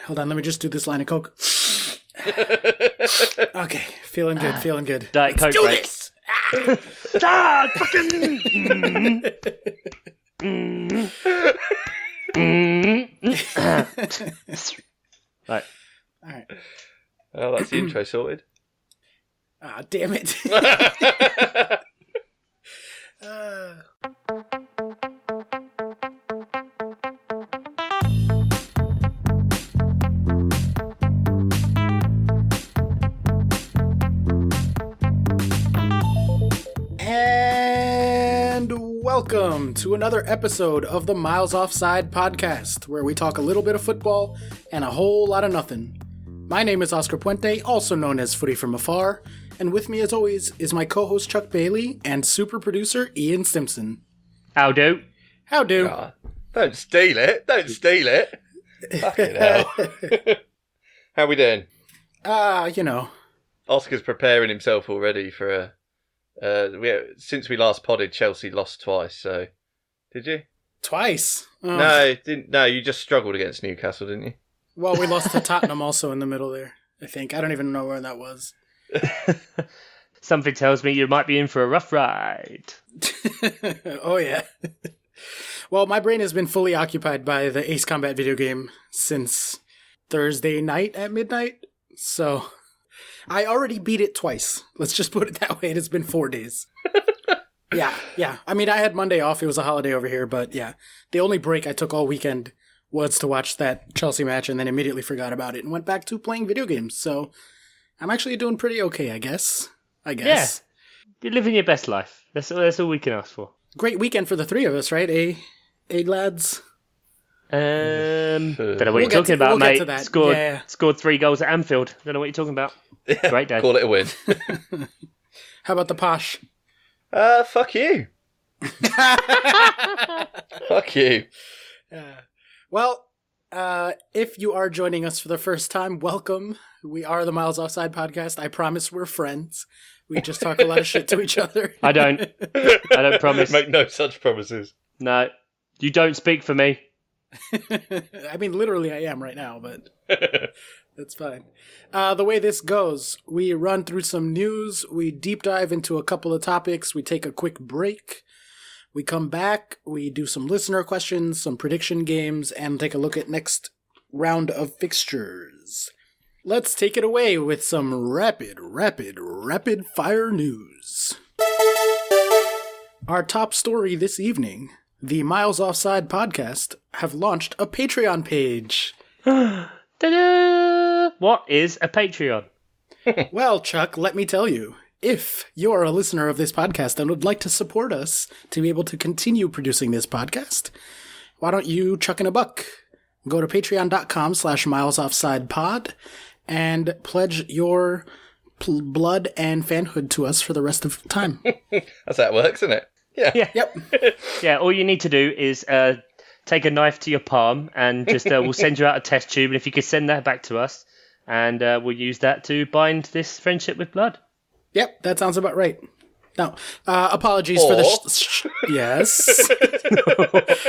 Hold on, let me just do this line of coke. Okay, feeling good. Diet Coke do break. this! Right. All right. Oh, that's the intro sorted. Ah, damn it. And welcome to another episode of the Miles Offside podcast, where we talk a little bit of football and a whole lot of nothing. My name is Oscar Puente, also known as Footy from Afar, and with me as always is my co-host Chuck Bailey and super producer Ian Simpson. How do? Oh, don't steal it. Fucking hell. How we doing? Oscar's preparing himself already for since we last podded, Chelsea lost twice, so... Did you? Twice? Oh. No, you just struggled against Newcastle, didn't you? Well, we lost to Tottenham also in the middle there, I think. I don't even know where that was. Something tells me you might be in for a rough ride. Oh, yeah. Well, my brain has been fully occupied by the Ace Combat video game since Thursday night at midnight, so I already beat it twice. Let's just put it that way. It has been 4 days. Yeah. I mean, I had Monday off. It was a holiday over here, but yeah. The only break I took all weekend was to watch that Chelsea match and then immediately forgot about it and went back to playing video games. So I'm actually doing pretty okay, I guess. Yeah. You're living your best life. That's all we can ask for. Great weekend for the three of us, right? Lads? Don't know what you're talking about, mate. Scored 3 goals at Anfield. Don't know what you're talking about. Great day. Call it a win. How about the posh? Fuck you. Fuck you. Well, if you are joining us for the first time, welcome. We are the Miles Offside podcast. I promise we're friends. We just talk a lot of shit to each other. I don't promise. Make no such promises. No, you don't speak for me. I mean, literally I am right now, but that's fine. The way this goes, we run through some news, we deep dive into a couple of topics, we take a quick break, we come back, we do some listener questions, some prediction games, and take a look at next round of fixtures. Let's take it away with some rapid fire news. Our top story this evening: the Miles Offside podcast have launched a Patreon page. Ta-da! What is a Patreon? Well, Chuck, let me tell you. If you're a listener of this podcast and would like to support us to be able to continue producing this podcast, why don't you chuck in a buck? Go to patreon.com/milesoffsidepod and pledge your blood and fanhood to us for the rest of time. That's how it works, isn't it? Yeah. Yep. Yeah, all you need to do is take a knife to your palm and just we'll send you out a test tube, and if you could send that back to us, and we'll use that to bind this friendship with blood. Yep, that sounds about right. Now, apologies for the... yes.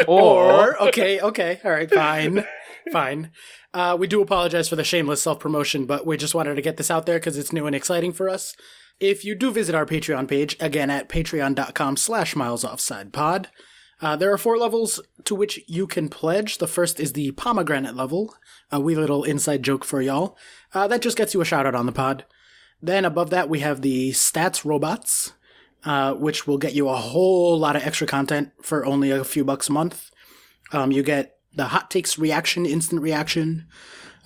Or, okay, all right, fine. We do apologize for the shameless self-promotion, but we just wanted to get this out there because it's new and exciting for us. If you do visit our Patreon page, again at patreon.com/milesoffsidepod, there are 4 levels to which you can pledge. The first is the pomegranate level, a wee little inside joke for y'all. That just gets you a shout out on the pod. Then above that, we have the stats robots, which will get you a whole lot of extra content for only a few bucks a month. You get the hot takes reaction, instant reaction,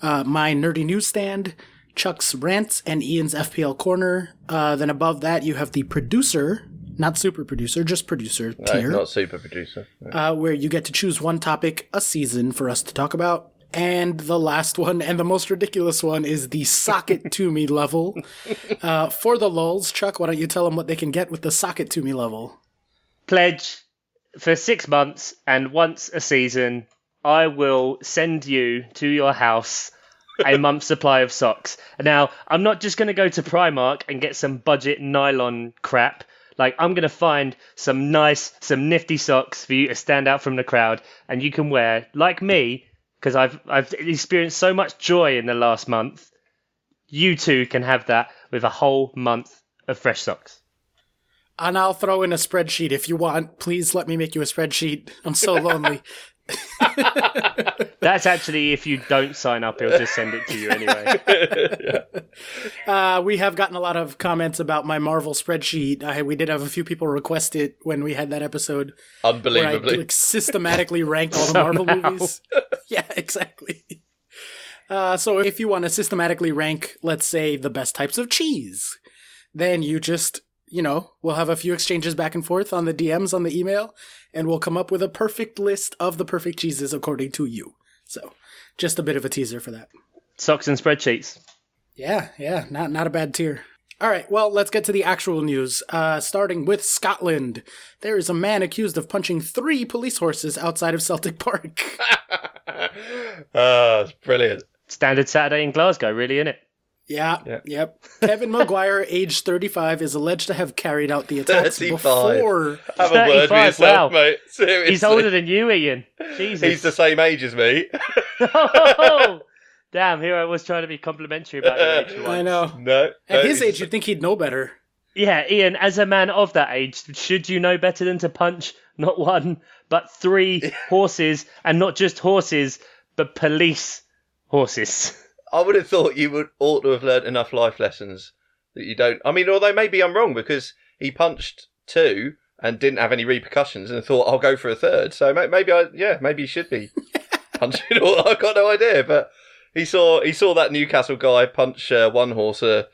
my nerdy newsstand, Chuck's rants, and Ian's FPL corner. Then above that, you have the producer, not super producer, just producer tier. Not super producer. No. Where you get to choose one topic a season for us to talk about. And the last one, and the most ridiculous one, is the Sock It To Me level. For the lulz, Chuck, why don't you tell them what they can get with the Sock It To Me level? Pledge for 6 months, and once a season, I will send you to your house a month's supply of socks. Now, I'm not just going to go to Primark and get some budget nylon crap. Like, I'm going to find some nifty socks for you to stand out from the crowd, and you can wear, like me, because I've experienced so much joy in the last month. You too can have that with a whole month of fresh socks. And I'll throw in a spreadsheet if you want. Please let me make you a spreadsheet. I'm so lonely. That's actually if you don't sign up, he'll just send it to you anyway. We have gotten a lot of comments about my Marvel spreadsheet. We did have a few people request it when we had that episode. Unbelievably. Where I systematically ranked all the Marvel movies. Yeah, exactly. So if you want to systematically rank, let's say, the best types of cheese, then you just, we'll have a few exchanges back and forth on the DMs on the email, and we'll come up with a perfect list of the perfect cheeses according to you. So just a bit of a teaser for that. Socks and spreadsheets. Yeah, not a bad tier. All right, well, let's get to the actual news. Starting with Scotland. There is a man accused of punching 3 police horses outside of Celtic Park. It's brilliant. Standard Saturday in Glasgow, really, innit? Yep. Kevin Maguire, age 35, is alleged to have carried out the attacks 35. before... Have a word for yourself, mate. Seriously. He's older than you, Ian. Jesus. He's the same age as me. Oh, damn, here I was trying to be complimentary about your age. I know. No. At his age, you'd think he'd know better. Yeah, Ian, as a man of that age, should you know better than to punch not 1, but 3 horses, and not just horses, but police horses? I would have thought you ought to have learnt enough life lessons that you don't. I mean, although maybe I'm wrong because he punched 2 and didn't have any repercussions and thought I'll go for a 3rd. So maybe he should be punching all. I've got no idea, but he saw that Newcastle guy punch 1 horse a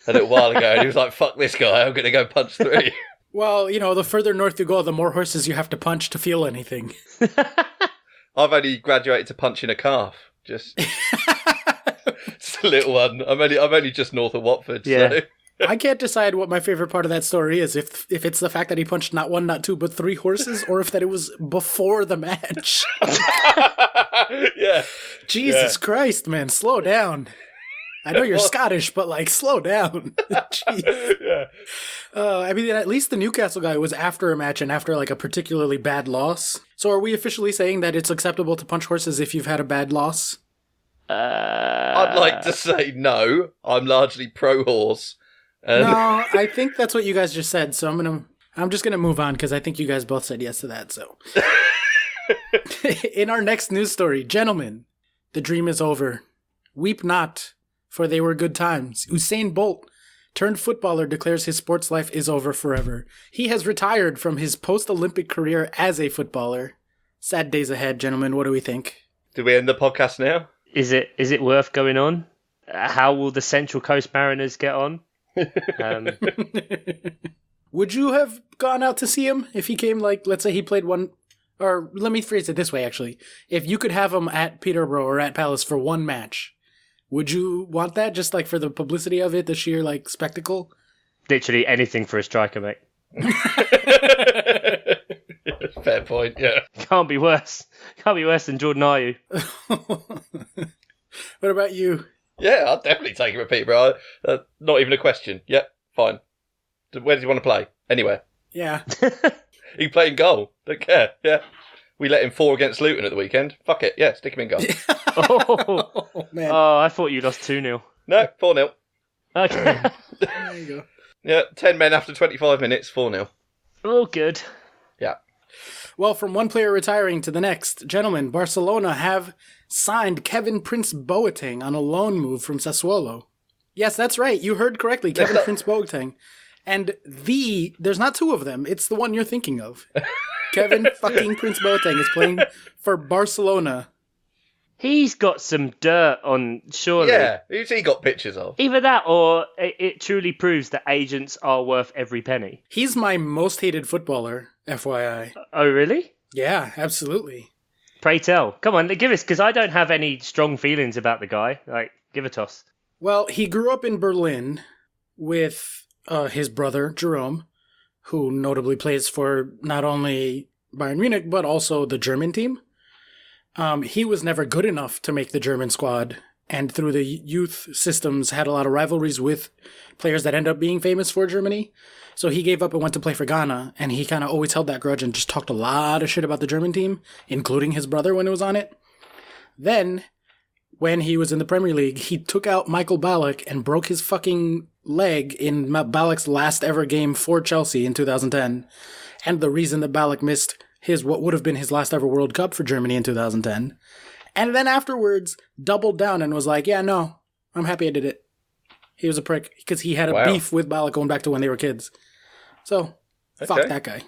little while ago, and he was like, "Fuck this guy! I'm going to go punch 3." Well, the further north you go, the more horses you have to punch to feel anything. I've only graduated to punching a calf. Just. It's a little one. I'm only just north of Watford. Yeah. So. I can't decide what my favorite part of that story is. If it's the fact that he punched not 1, not 2, but 3 horses, or if that it was before the match. Yeah. Jesus Christ, man, slow down. I know you're Scottish, but slow down. Jeez. Yeah. I mean, at least the Newcastle guy was after a match and after a particularly bad loss. So are we officially saying that it's acceptable to punch horses if you've had a bad loss? I'd like to say no. I'm largely pro horse. No, I think that's what you guys just said. So I'm just gonna move on because I think you guys both said yes to that. So, in our next news story, gentlemen, the dream is over. Weep not, for they were good times. Usain Bolt, turned footballer, declares his sports life is over forever. He has retired from his post-Olympic career as a footballer. Sad days ahead, gentlemen. What do we think? Do we end the podcast now? Is it worth going on? How will the Central Coast Mariners get on? Would you have gone out to see him if he came, let's say he played one, or let me phrase it this way, actually. If you could have him at Peterborough or at Palace for one match, would you want that, just for the publicity of it, the sheer, spectacle? Literally anything for a striker, mate. Fair point, yeah. Can't be worse. Can't be worse than Jordan Ayew. What about you? Yeah, I'll definitely take him at Peterborough. Not even a question. Yep, fine. Where does he want to play? Anywhere. Yeah. He can play in goal. Don't care. Yeah. We let him 4 against Luton at the weekend. Fuck it. Yeah, stick him in goal. Oh, man. Oh, I thought you lost 2-0. No, 4-0. Okay. There you go. Yeah, 10 men after 25 minutes, 4-0. Oh, good. Yeah. Well, from one player retiring to the next, gentlemen, Barcelona have signed Kevin Prince Boateng on a loan move from Sassuolo. Yes, that's right. You heard correctly. Kevin Prince Boateng. And there's not 2 of them. It's the one you're thinking of. Kevin fucking Prince Boateng is playing for Barcelona. He's got some dirt on, surely. Yeah, who's he got pictures of? Either that or it truly proves that agents are worth every penny. He's my most hated footballer, FYI. Oh, really? Yeah, absolutely. Pray tell. Come on, give us, because I don't have any strong feelings about the guy. Give a toss. Well, he grew up in Berlin with his brother, Jerome, who notably plays for not only Bayern Munich, but also the German team. He was never good enough to make the German squad, and through the youth systems had a lot of rivalries with players that end up being famous for Germany. So he gave up and went to play for Ghana, and he kind of always held that grudge and just talked a lot of shit about the German team, including his brother when it was on it. Then, when he was in the Premier League, he took out Michael Ballack and broke his fucking leg in Ballack's last ever game for Chelsea in 2010. And the reason that Ballack missed what would have been his last ever World Cup for Germany in 2010. And then afterwards, doubled down and was like, yeah, no, I'm happy I did it. He was a prick because he had a beef with Ballack going back to when they were kids. So, fuck that guy.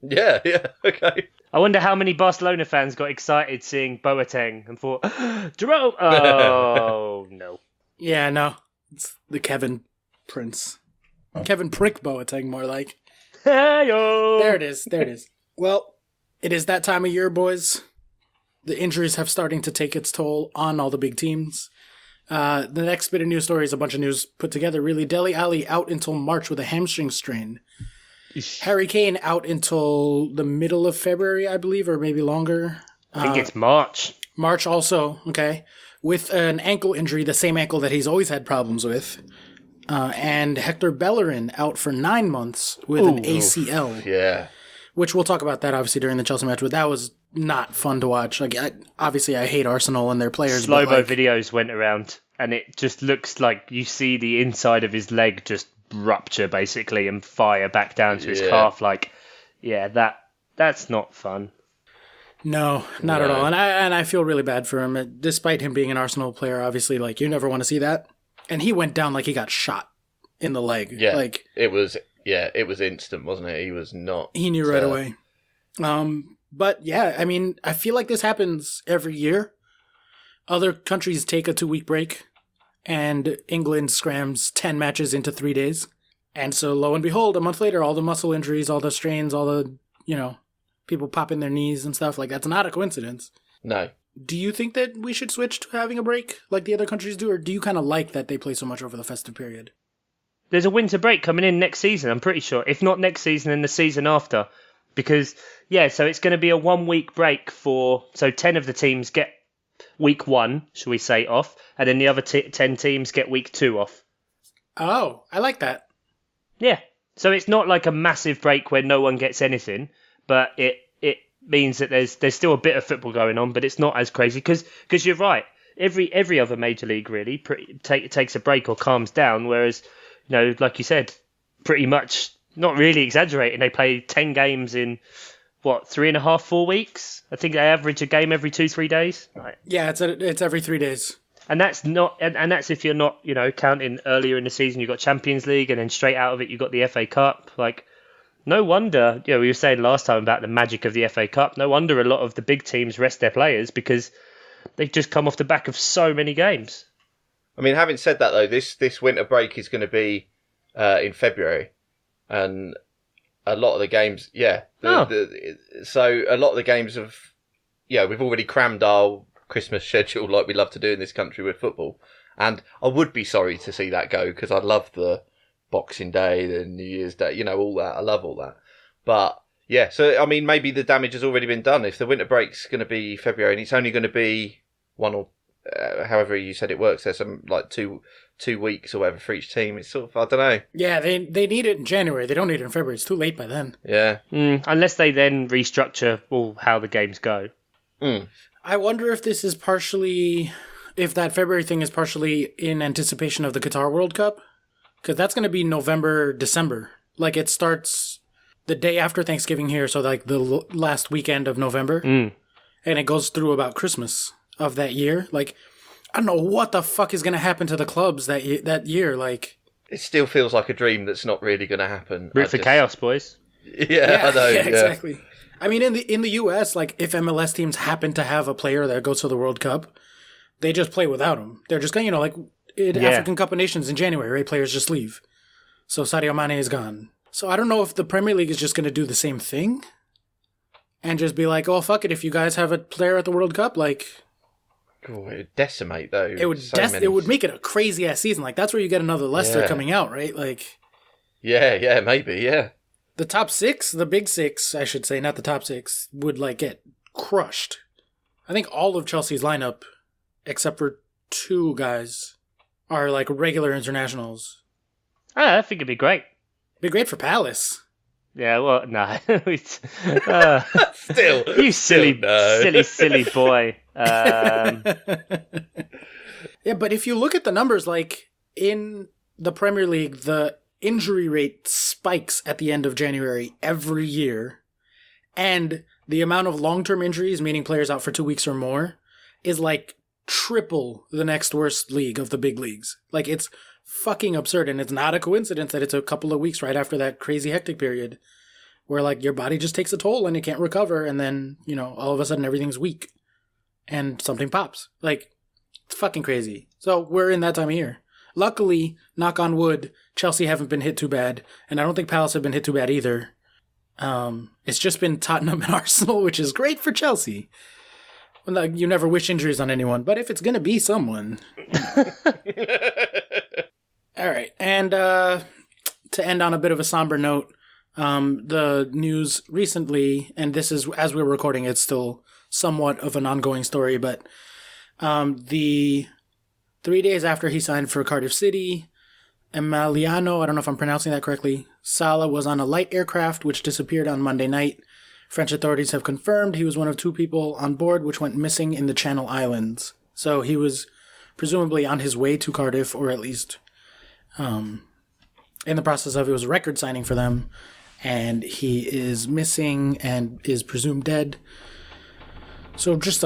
Yeah, okay. I wonder how many Barcelona fans got excited seeing Boateng and thought, Jerome! Oh, no. Yeah, no. It's the Kevin Prince. Kevin Prick Boateng, more like. Hey-yo! There it is. Well, it is that time of year, boys. The injuries have starting to take its toll on all the big teams. The next bit of news story is a bunch of news put together, really. Dele Alli out until March with a hamstring strain. Harry Kane out until the middle of February, I believe, or maybe longer. I think it's March. March also, okay. With an ankle injury, the same ankle that he's always had problems with. And Hector Bellerin out for 9 months with an ACL. Yeah. Which we'll talk about that, obviously, during the Chelsea match, but that was not fun to watch. Like, obviously, I hate Arsenal and their players. Slow-mo videos went around, and it just looks like you see the inside of his leg just rupture, basically, and fire back down to his calf. Like, yeah, that's not fun. No, not at all. And I feel really bad for him. Despite him being an Arsenal player, obviously, like, you never want to see that. And he went down like he got shot in the leg. Yeah, like it was instant, wasn't it? He was not... He knew right away. But yeah, I mean, I feel like this happens every year. Other countries take a 2-week break, and England scrams 10 matches into 3 days. And so, lo and behold, a month later, all the muscle injuries, all the strains, all the, people popping their knees and stuff, like, that's not a coincidence. No. Do you think that we should switch to having a break like the other countries do, or do you kind of like that they play so much over the festive period? There's a winter break coming in next season, I'm pretty sure. If not next season, then the season after. Because, so it's going to be a 1-week break so 10 of the teams get week 1, shall we say, off, and then the other 10 teams get week 2 off. Oh, I like that. Yeah. So it's not like a massive break where no one gets anything, but it means that there's still a bit of football going on, but it's not as crazy. Because you're right, every other major league really takes a break or calms down, whereas, like you said, pretty much, not really exaggerating, they play 10 games in, 3.5, 4 weeks? I think they average a game every 2-3 days. Right. Yeah, it's every 3 days. And that's not, and that's if you're not, counting earlier in the season, you've got Champions League, and then straight out of it, you've got the FA Cup. Like, no wonder, we were saying last time about the magic of the FA Cup, no wonder a lot of the big teams rest their players because they've just come off the back of so many games. I mean, having said that, though, this winter break is going to be in February. And a lot of the games, so a lot of the games we've already crammed our Christmas schedule like we love to do in this country with football. And I would be sorry to see that go because I love the Boxing Day, the New Year's Day, all that. I love all that. But yeah, so I mean, maybe the damage has already been done. If the winter break's going to be February and it's only going to be one or however you said it works, there's some like two weeks or whatever for each team. It's sort of, I don't know. Yeah, they need it in January. They don't need it in February. It's too late by then. Yeah. Unless they then restructure how the games go. I wonder if this is if that February thing is partially in anticipation of the Qatar World Cup. Because that's going to be November, December. Like, it starts the day after Thanksgiving here, so like the last weekend of November. And it goes through about Christmas of that year. Like, I don't know what the fuck is going to happen to the clubs that year. Like, it still feels like a dream that's not really going to happen. Root for chaos, boys. Yeah, I know. Yeah, exactly. I mean, in the US, like, if MLS teams happen to have a player that goes to the World Cup, they just play without him. They're just going, like... African Cup of Nations in January, right? Players just leave. So Sadio Mane is gone. So I don't know if the Premier League is just going to do the same thing and just be like, oh, fuck it. If you guys have a player at the World Cup, like... Oh, it would decimate, though. It would make it a crazy-ass season. Like, that's where you get another Leicester coming out, right? Like... Yeah, maybe, yeah. The top 6, the big 6, I should say, not the top 6, would, like, get crushed. I think all of Chelsea's lineup, except for 2 guys... are like regular internationals. I think it'd be great. Be great for Palace. Yeah, well, no. Still, You silly, no. silly boy. Yeah, but if you look at the numbers, like in the Premier League, the injury rate spikes at the end of January every year. And the amount of long-term injuries, meaning players out for 2 weeks or more, is like triple the next worst league of the big leagues. Like, it's fucking absurd. And it's not a coincidence that it's a couple of weeks right after that crazy hectic period where, like, your body just takes a toll and it can't recover. And then, all of a sudden everything's weak and something pops. Like, it's fucking crazy. So we're in that time of year. Luckily, knock on wood, Chelsea haven't been hit too bad. And I don't think Palace have been hit too bad either. It's just been Tottenham and Arsenal, which is great for Chelsea. Well, you never wish injuries on anyone, but if it's going to be someone. All right. And to end on a bit of a somber note, the news recently, and this is, as we're recording, it's still somewhat of an ongoing story, but the 3 days after he signed for Cardiff City, Emiliano, I don't know if I'm pronouncing that correctly, Salah was on a light aircraft which disappeared on Monday night. French authorities have confirmed he was one of 2 people on board which went missing in the Channel Islands. So he was presumably on his way to Cardiff, or at least in the process of, it was a record signing for them, and he is missing and is presumed dead. So just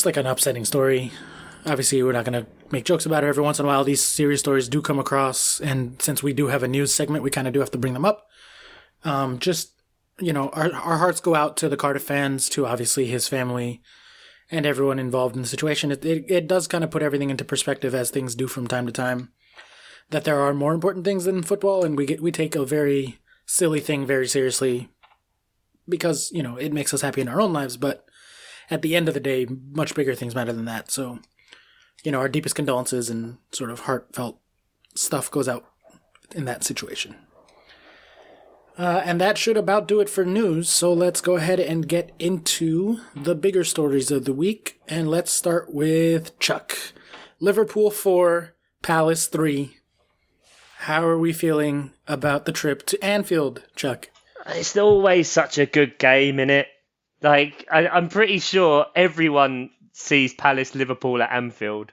like an upsetting story. Obviously, we're not going to make jokes about it. Every once in a while, these serious stories do come across, and since we do have a news segment, we kind of do have to bring them up. Our hearts go out to the Cardiff fans, to obviously his family, and everyone involved in the situation. It does kind of put everything into perspective, as things do from time to time, that there are more important things than football, and we take a very silly thing very seriously because, it makes us happy in our own lives, but at the end of the day, much bigger things matter than that. So, our deepest condolences and sort of heartfelt stuff goes out in that situation. And that should about do it for news. So let's go ahead and get into the bigger stories of the week. And let's start with Chuck. Liverpool 4, Palace 3. How are we feeling about the trip to Anfield, Chuck? It's always such a good game, innit? Like, I'm pretty sure everyone sees Palace Liverpool at Anfield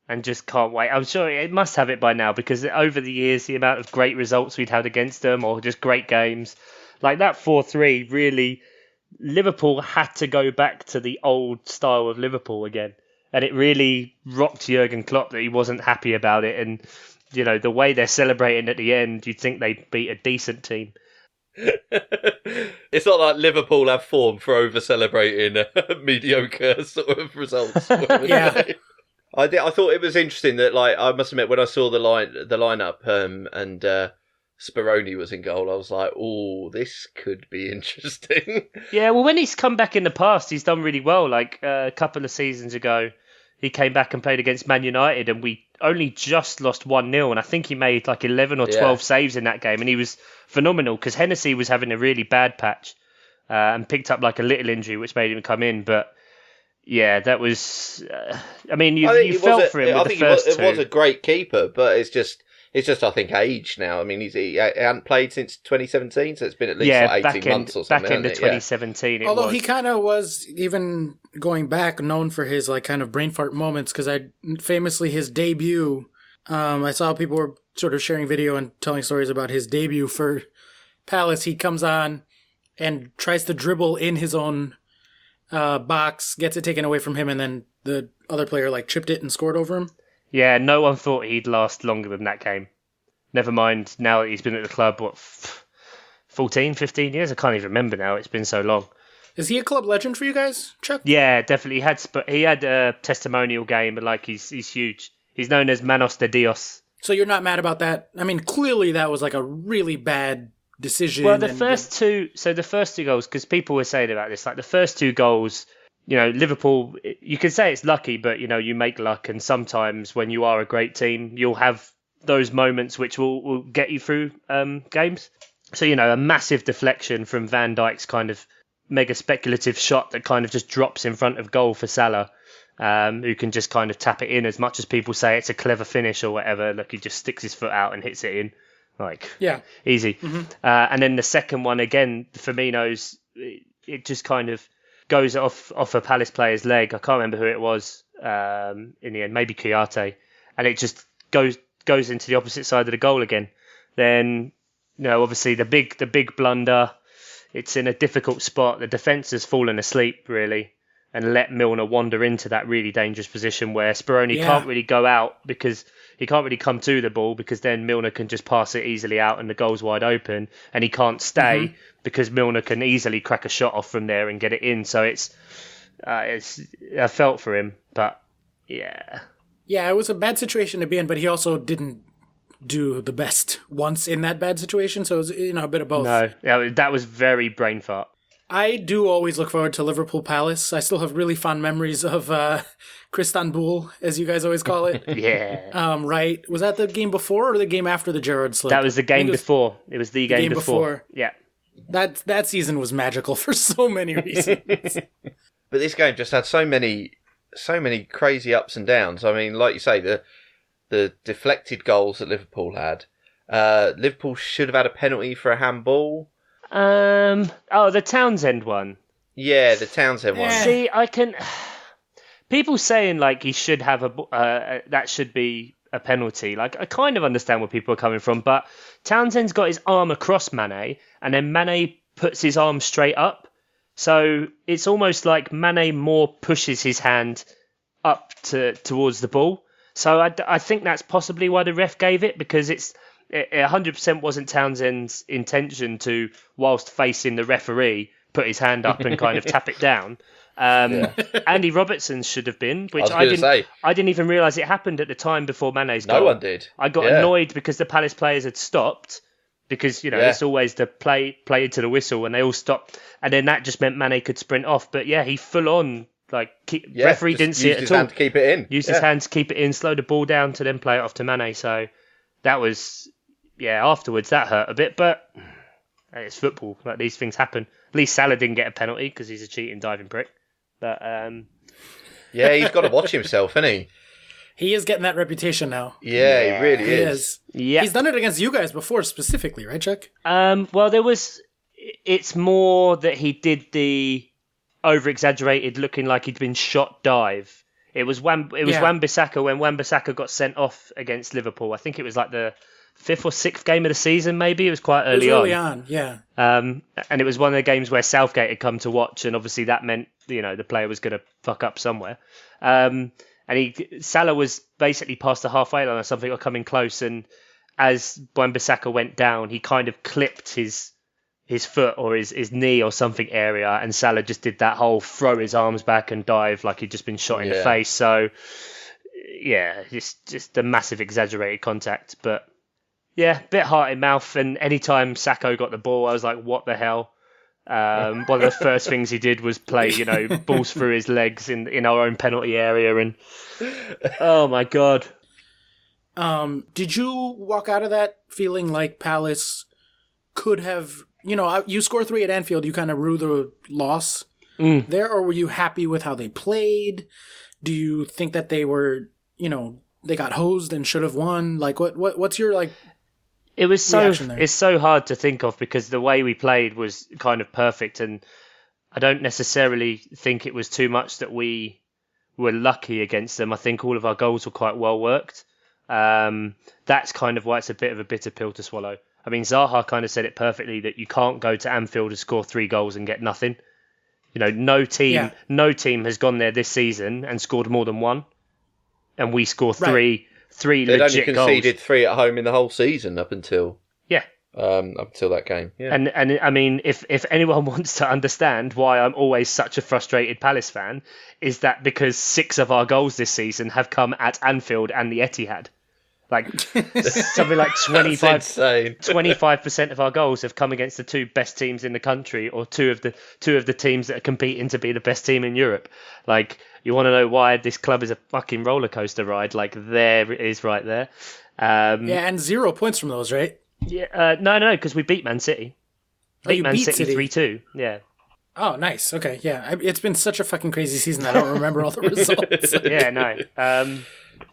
and just can't wait. I'm sure it must have it by now, because over the years, the amount of great results we'd had against them, or just great games, like that 4-3, really, Liverpool had to go back to the old style of Liverpool again. And it really rocked Jurgen Klopp that he wasn't happy about it. And, the way they're celebrating at the end, you'd think they'd beat a decent team. It's not like Liverpool have form for over celebrating mediocre sort of results. Yeah. I thought it was interesting that, like, I must admit, when I saw the lineup and Speroni was in goal, I was like, "Oh, this could be interesting." Yeah, well, when he's come back in the past, he's done really well. Like a couple of seasons ago, he came back and played against Man United, and we only just lost 1-0, and I think he made like 11 or 12 saves in that game, and he was phenomenal because Hennessy was having a really bad patch and picked up like a little injury, which made him come in. But yeah, that was. You felt for him with the first two. It was a great keeper, but it's just I think age now. I mean, he hadn't played since 2017, so it's been at least 18 months or something. Back into 2017. Although he kind of was, even going back, known for his like kind of brain fart moments, because famously his debut. I saw people were sort of sharing video and telling stories about his debut for Palace. He comes on and tries to dribble in his own box, gets it taken away from him, and then the other player like chipped it and scored over him. Yeah, no one thought he'd last longer than that game. Never mind, now that he's been at the club, 14, 15 years? I can't even remember now. It's been so long. Is he a club legend for you guys, Chuck? Yeah, definitely. He had a testimonial game, but like he's huge. He's known as Manos de Dios. So you're not mad about that? I mean, clearly that was like a really bad decision. Well, the first two goals, because people were saying about this, like the first 2 goals, Liverpool, you can say it's lucky, but, you make luck. And sometimes when you are a great team, you'll have those moments which will get you through games. So, a massive deflection from Van Dijk's kind of mega speculative shot that kind of just drops in front of goal for Salah, who can just kind of tap it in, as much as people say it's a clever finish or whatever. Like, he just sticks his foot out and hits it in. Yeah. Easy. And then the second one, again, Firmino's, it just kind of goes off a Palace player's leg. I can't remember who it was in the end, maybe Kouyaté. And it just goes into the opposite side of the goal again. Then, obviously the big blunder, it's in a difficult spot. The defence has fallen asleep, really, and let Milner wander into that really dangerous position where Speroni can't really go out because he can't really come to the ball, because then Milner can just pass it easily out and the goal's wide open, and he can't stay because Milner can easily crack a shot off from there and get it in. So it's I felt for him, but yeah. Yeah, it was a bad situation to be in, but he also didn't do the best once in that bad situation, so it was a bit of both. No, that was very brain fart. I do always look forward to Liverpool Palace. I still have really fond memories of Kristanbul, as you guys always call it. Yeah. Right. Was that the game before or the game after the Gerrard slip? That was the game before. It was the game before. Yeah. That season was magical for so many reasons. But this game just had so many crazy ups and downs. I mean, like you say, the deflected goals that Liverpool had. Liverpool should have had a penalty for a handball. The Townsend one. Yeah, the Townsend one. See, people saying he should have that should be a penalty. I kind of understand where people are coming from, but Townsend's got his arm across Mane, and then Mane puts his arm straight up. So it's almost like Mane more pushes his hand up towards the ball. So I think that's possibly why the ref gave it, because it 100% wasn't Townsend's intention to, whilst facing the referee, put his hand up and kind of tap it down. Andy Robertson should have been, which I didn't even realise it happened at the time before Mane's goal. No one did. I got annoyed because the Palace players had stopped, because it's always the play into the whistle, and they all stopped, and then that just meant Mane could sprint off. But he full on referee didn't see it at all. Used his hand to keep it in. Used his hand to keep it in, slow the ball down to then play it off to Mane. So that was afterwards that hurt a bit, but it's football. These things happen. At least Salah didn't get a penalty because he's a cheating diving prick. But he's got to watch himself, hasn't he? He is getting that reputation now. Yeah, he really is. Yeah, he's done it against you guys before, specifically, right, Chuck? Well, it's more that he did the over-exaggerated, looking like he'd been shot dive. It was Wan-Bissaka when Wan-Bissaka got sent off against Liverpool. I think it was the 5th or 6th game of the season, maybe. It was quite early on. Yeah. And it was one of the games where Southgate had come to watch, and obviously that meant the player was going to fuck up somewhere. And Salah was basically past the halfway line or something, or coming close, and as Wan-Bissaka went down, he kind of clipped his foot or his knee or something area, and Salah just did that whole throw his arms back and dive like he'd just been shot in the face. So just a massive exaggerated contact, but bit heart in mouth. And anytime Sacco got the ball, I was like, what the hell? One of the first things he did was play balls through his legs in our own penalty area, and oh my god. Did you walk out of that feeling like Palace could have, you score 3 at Anfield, you kind of rue the loss there, or were you happy with how they played? Do you think that they were, they got hosed and should have won? What's your It was it's so hard to think of, because the way we played was kind of perfect, and I don't necessarily think it was too much that we were lucky against them. I think all of our goals were quite well worked. That's kind of why it's a bit of a bitter pill to swallow. I mean, Zaha kind of said it perfectly, that you can't go to Anfield and score 3 goals and get nothing. No team has gone there this season and scored more than 1, and we score 3. Right. 3 They'd legit only goals. conceded 3 at home in the whole season up until that game. Yeah. And I mean, if anyone wants to understand why I'm always such a frustrated Palace fan, is that because 6 of our goals this season have come at Anfield and the Etihad. Something like 25% of our goals have come against the 2 best teams in the country, or two of the teams that are competing to be the best team in Europe. You want to know why this club is a fucking roller coaster ride? There it is, right there. And 0 points from those, right? Yeah, no, because we beat Man City. Beat Man City 3-2. Yeah. Oh, nice. Okay, yeah. It's been such a fucking crazy season. I don't remember all the results. Yeah, no.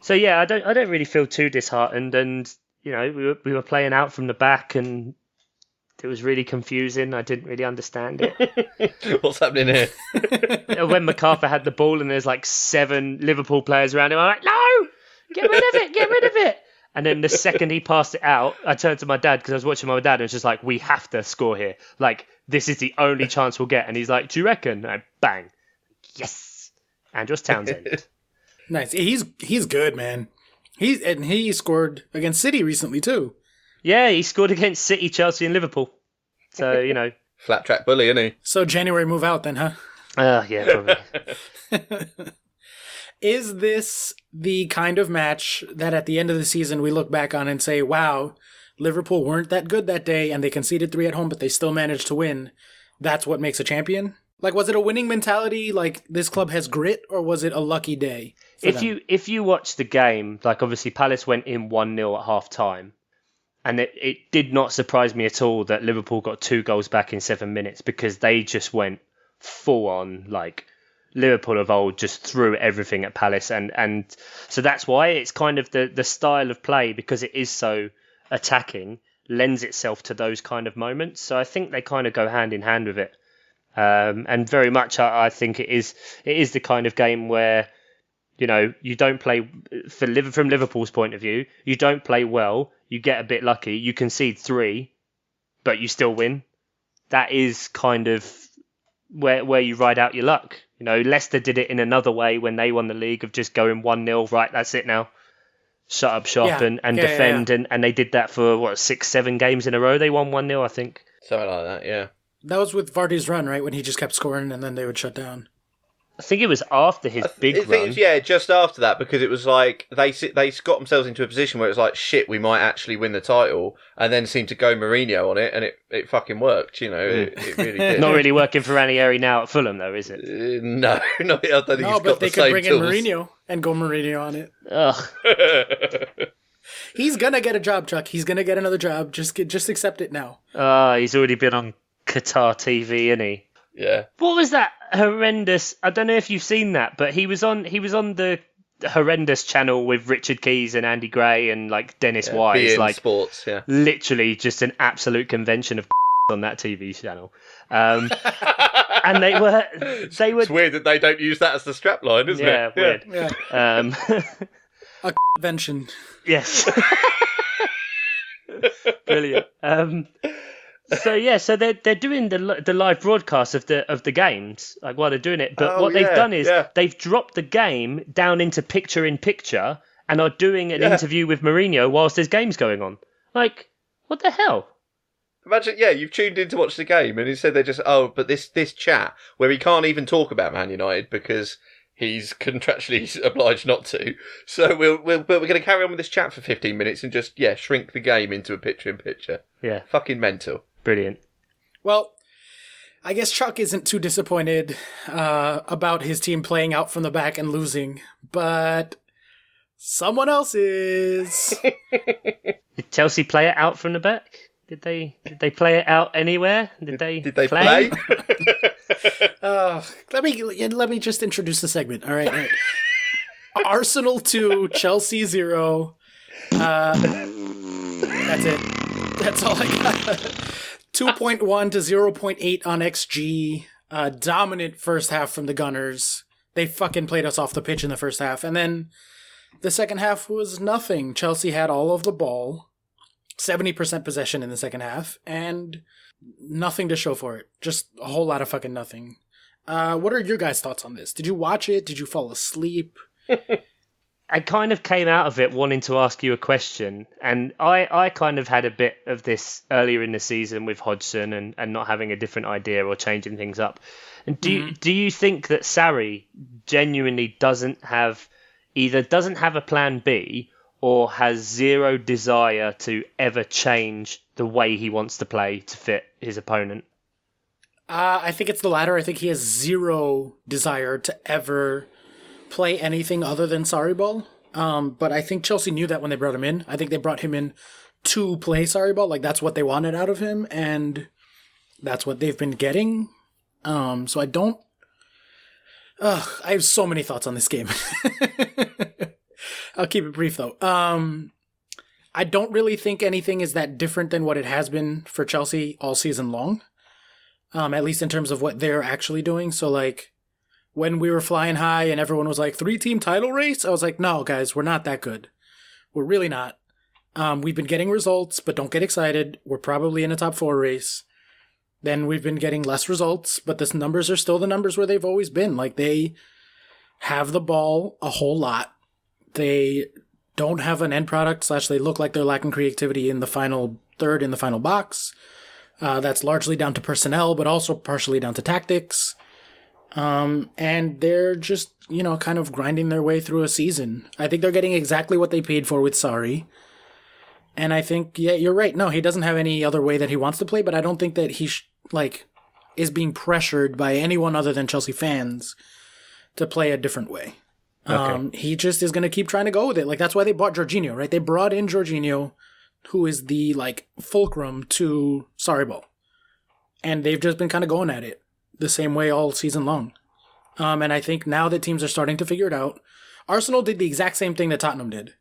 So yeah, I don't really feel too disheartened, and we were playing out from the back, and it was really confusing. I didn't really understand it. What's happening here? When MacArthur had the ball and there's like 7 Liverpool players around him, I'm like, no, get rid of it. And then the second he passed it out, I turned to my dad because I was watching my dad and it was just like, we have to score here. Like, this is the only chance we'll get. And he's like, do you reckon? And bang. Yes. Andros Townsend. Nice. He's good, man. He scored against City recently too. Yeah, he scored against City, Chelsea and Liverpool. So, Flat track bully, isn't he? So January move out then, huh? Yeah, probably. Is this the kind of match that at the end of the season we look back on and say, wow, Liverpool weren't that good that day and they conceded 3 at home, but they still managed to win? That's what makes a champion? Like, was it a winning mentality, like this club has grit, or was it a lucky day? If you watch the game, like obviously Palace went in 1-0 at half time, and it did not surprise me at all that Liverpool got 2 goals back in 7 minutes, because they just went full on, like Liverpool of old just threw everything at Palace, and so that's why it's kind of the style of play, because it is so attacking, lends itself to those kind of moments. So I think they kind of go hand in hand with it, and very much I think it is the kind of game where you don't play from Liverpool's point of view, you don't play well, you get a bit lucky, you concede 3, but you still win. That is kind of where you ride out your luck. Leicester did it in another way when they won the league, of just going 1-0, right, that's it now. Shut up shop and defend. Yeah. And they did that for, 6-7 games in a row. They won 1-0, I think. Something like that, yeah. That was with Vardy's run, right, when he just kept scoring and then they would shut down. I think it was after his big run. It was, just after that, because it was like they got themselves into a position where it was like, shit, we might actually win the title, and then seemed to go Mourinho on it, and it fucking worked. It really did. Not really working for Ranieri now at Fulham, though, is it? No, I don't think he's got the same tools. No, but they could bring in Mourinho and go Mourinho on it. Ugh. He's gonna get a job, Chuck. He's gonna get another job. Just accept it now. He's already been on Qatar TV, isn't he? Yeah. What was that horrendous? I don't know if you've seen that, but he was on the horrendous channel with Richard Keys and Andy Gray and like Dennis Wise, like sports, yeah. Literally just an absolute convention of on that TV channel. And they were. It's weird that they don't use that as the strapline, isn't it? Weird. Yeah. A convention. Yes. Brilliant. So they're doing the live broadcast of the games, like while they're doing it. But what they've done is they've dropped the game down into picture-in-picture and are doing an interview with Mourinho whilst there's games going on. Like, what the hell? Imagine, you've tuned in to watch the game and instead they're just, but this chat where he can't even talk about Man United because he's contractually obliged not to. So we're going to carry on with this chat for 15 minutes and just, shrink the game into a picture-in-picture. Yeah. Fucking mental. Brilliant. Well, I guess Chuck isn't too disappointed about his team playing out from the back and losing, but someone else is. Did Chelsea play it out from the back? Did they play it out anywhere? Did they play? Let me just introduce the segment. All right. Arsenal 2, Chelsea 0. That's it. That's all I got. 2.1 to 0.8 on XG. Dominant first half from the Gunners. They fucking played us off the pitch in the first half. And then the second half was nothing. Chelsea had all of the ball. 70% possession in the second half. And nothing to show for it. Just a whole lot of fucking nothing. What are your guys' thoughts on this? Did you watch it? Did you fall asleep? I kind of came out of it wanting to ask you a question, and I kind of had a bit of this earlier in the season with Hodgson and not having a different idea or changing things up. And do you think that Sarri genuinely doesn't have a plan B or has zero desire to ever change the way he wants to play to fit his opponent? I think it's the latter. I think he has zero desire to ever play anything other than Sarri ball. But I think Chelsea knew that when they brought him in. I think they brought him in to play Sarri ball. Like, that's what they wanted out of him, and that's what they've been getting. So I don't... I have so many thoughts on this game. I'll keep it brief, though. I don't really think anything is that different than what it has been for Chelsea all season long. At least in terms of what they're actually doing. So, like, when we were flying high and everyone was like, 3-team title race? I was like, no, guys, we're not that good. We're really not. We've been getting results, but don't get excited. We're probably in a top 4 race. Then we've been getting less results, but the numbers are still the numbers where they've always been. Like, they have the ball a whole lot. They don't have an end product, / they look like they're lacking creativity in the final third in the final box. That's largely down to personnel, but also partially down to tactics. And they're just, kind of grinding their way through a season. I think they're getting exactly what they paid for with Sarri. And I think, yeah, you're right. No, he doesn't have any other way that he wants to play, but I don't think that he, is being pressured by anyone other than Chelsea fans to play a different way. Okay. He just is going to keep trying to go with it. Like, that's why they bought Jorginho, right? They brought in Jorginho, who is the, fulcrum to Sarri ball. And they've just been kind of going at it the same way all season long. And I think now that teams are starting to figure it out, Arsenal did the exact same thing that Tottenham did.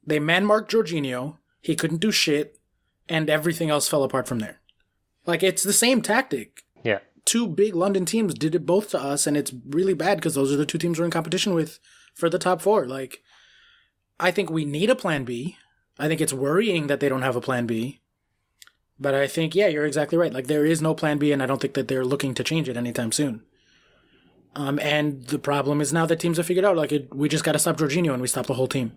They man-marked Jorginho, he couldn't do shit, and everything else fell apart from there. Like, it's the same tactic. Yeah. 2 big London teams did it both to us, and it's really bad because those are the 2 teams we're in competition with for the top 4. Like, I think we need a plan B. I think it's worrying that they don't have a plan B. But I think, yeah, you're exactly right. Like, there is no plan B, and I don't think that they're looking to change it anytime soon. And the problem is now that teams have figured out, we just got to stop Jorginho, and we stop the whole team.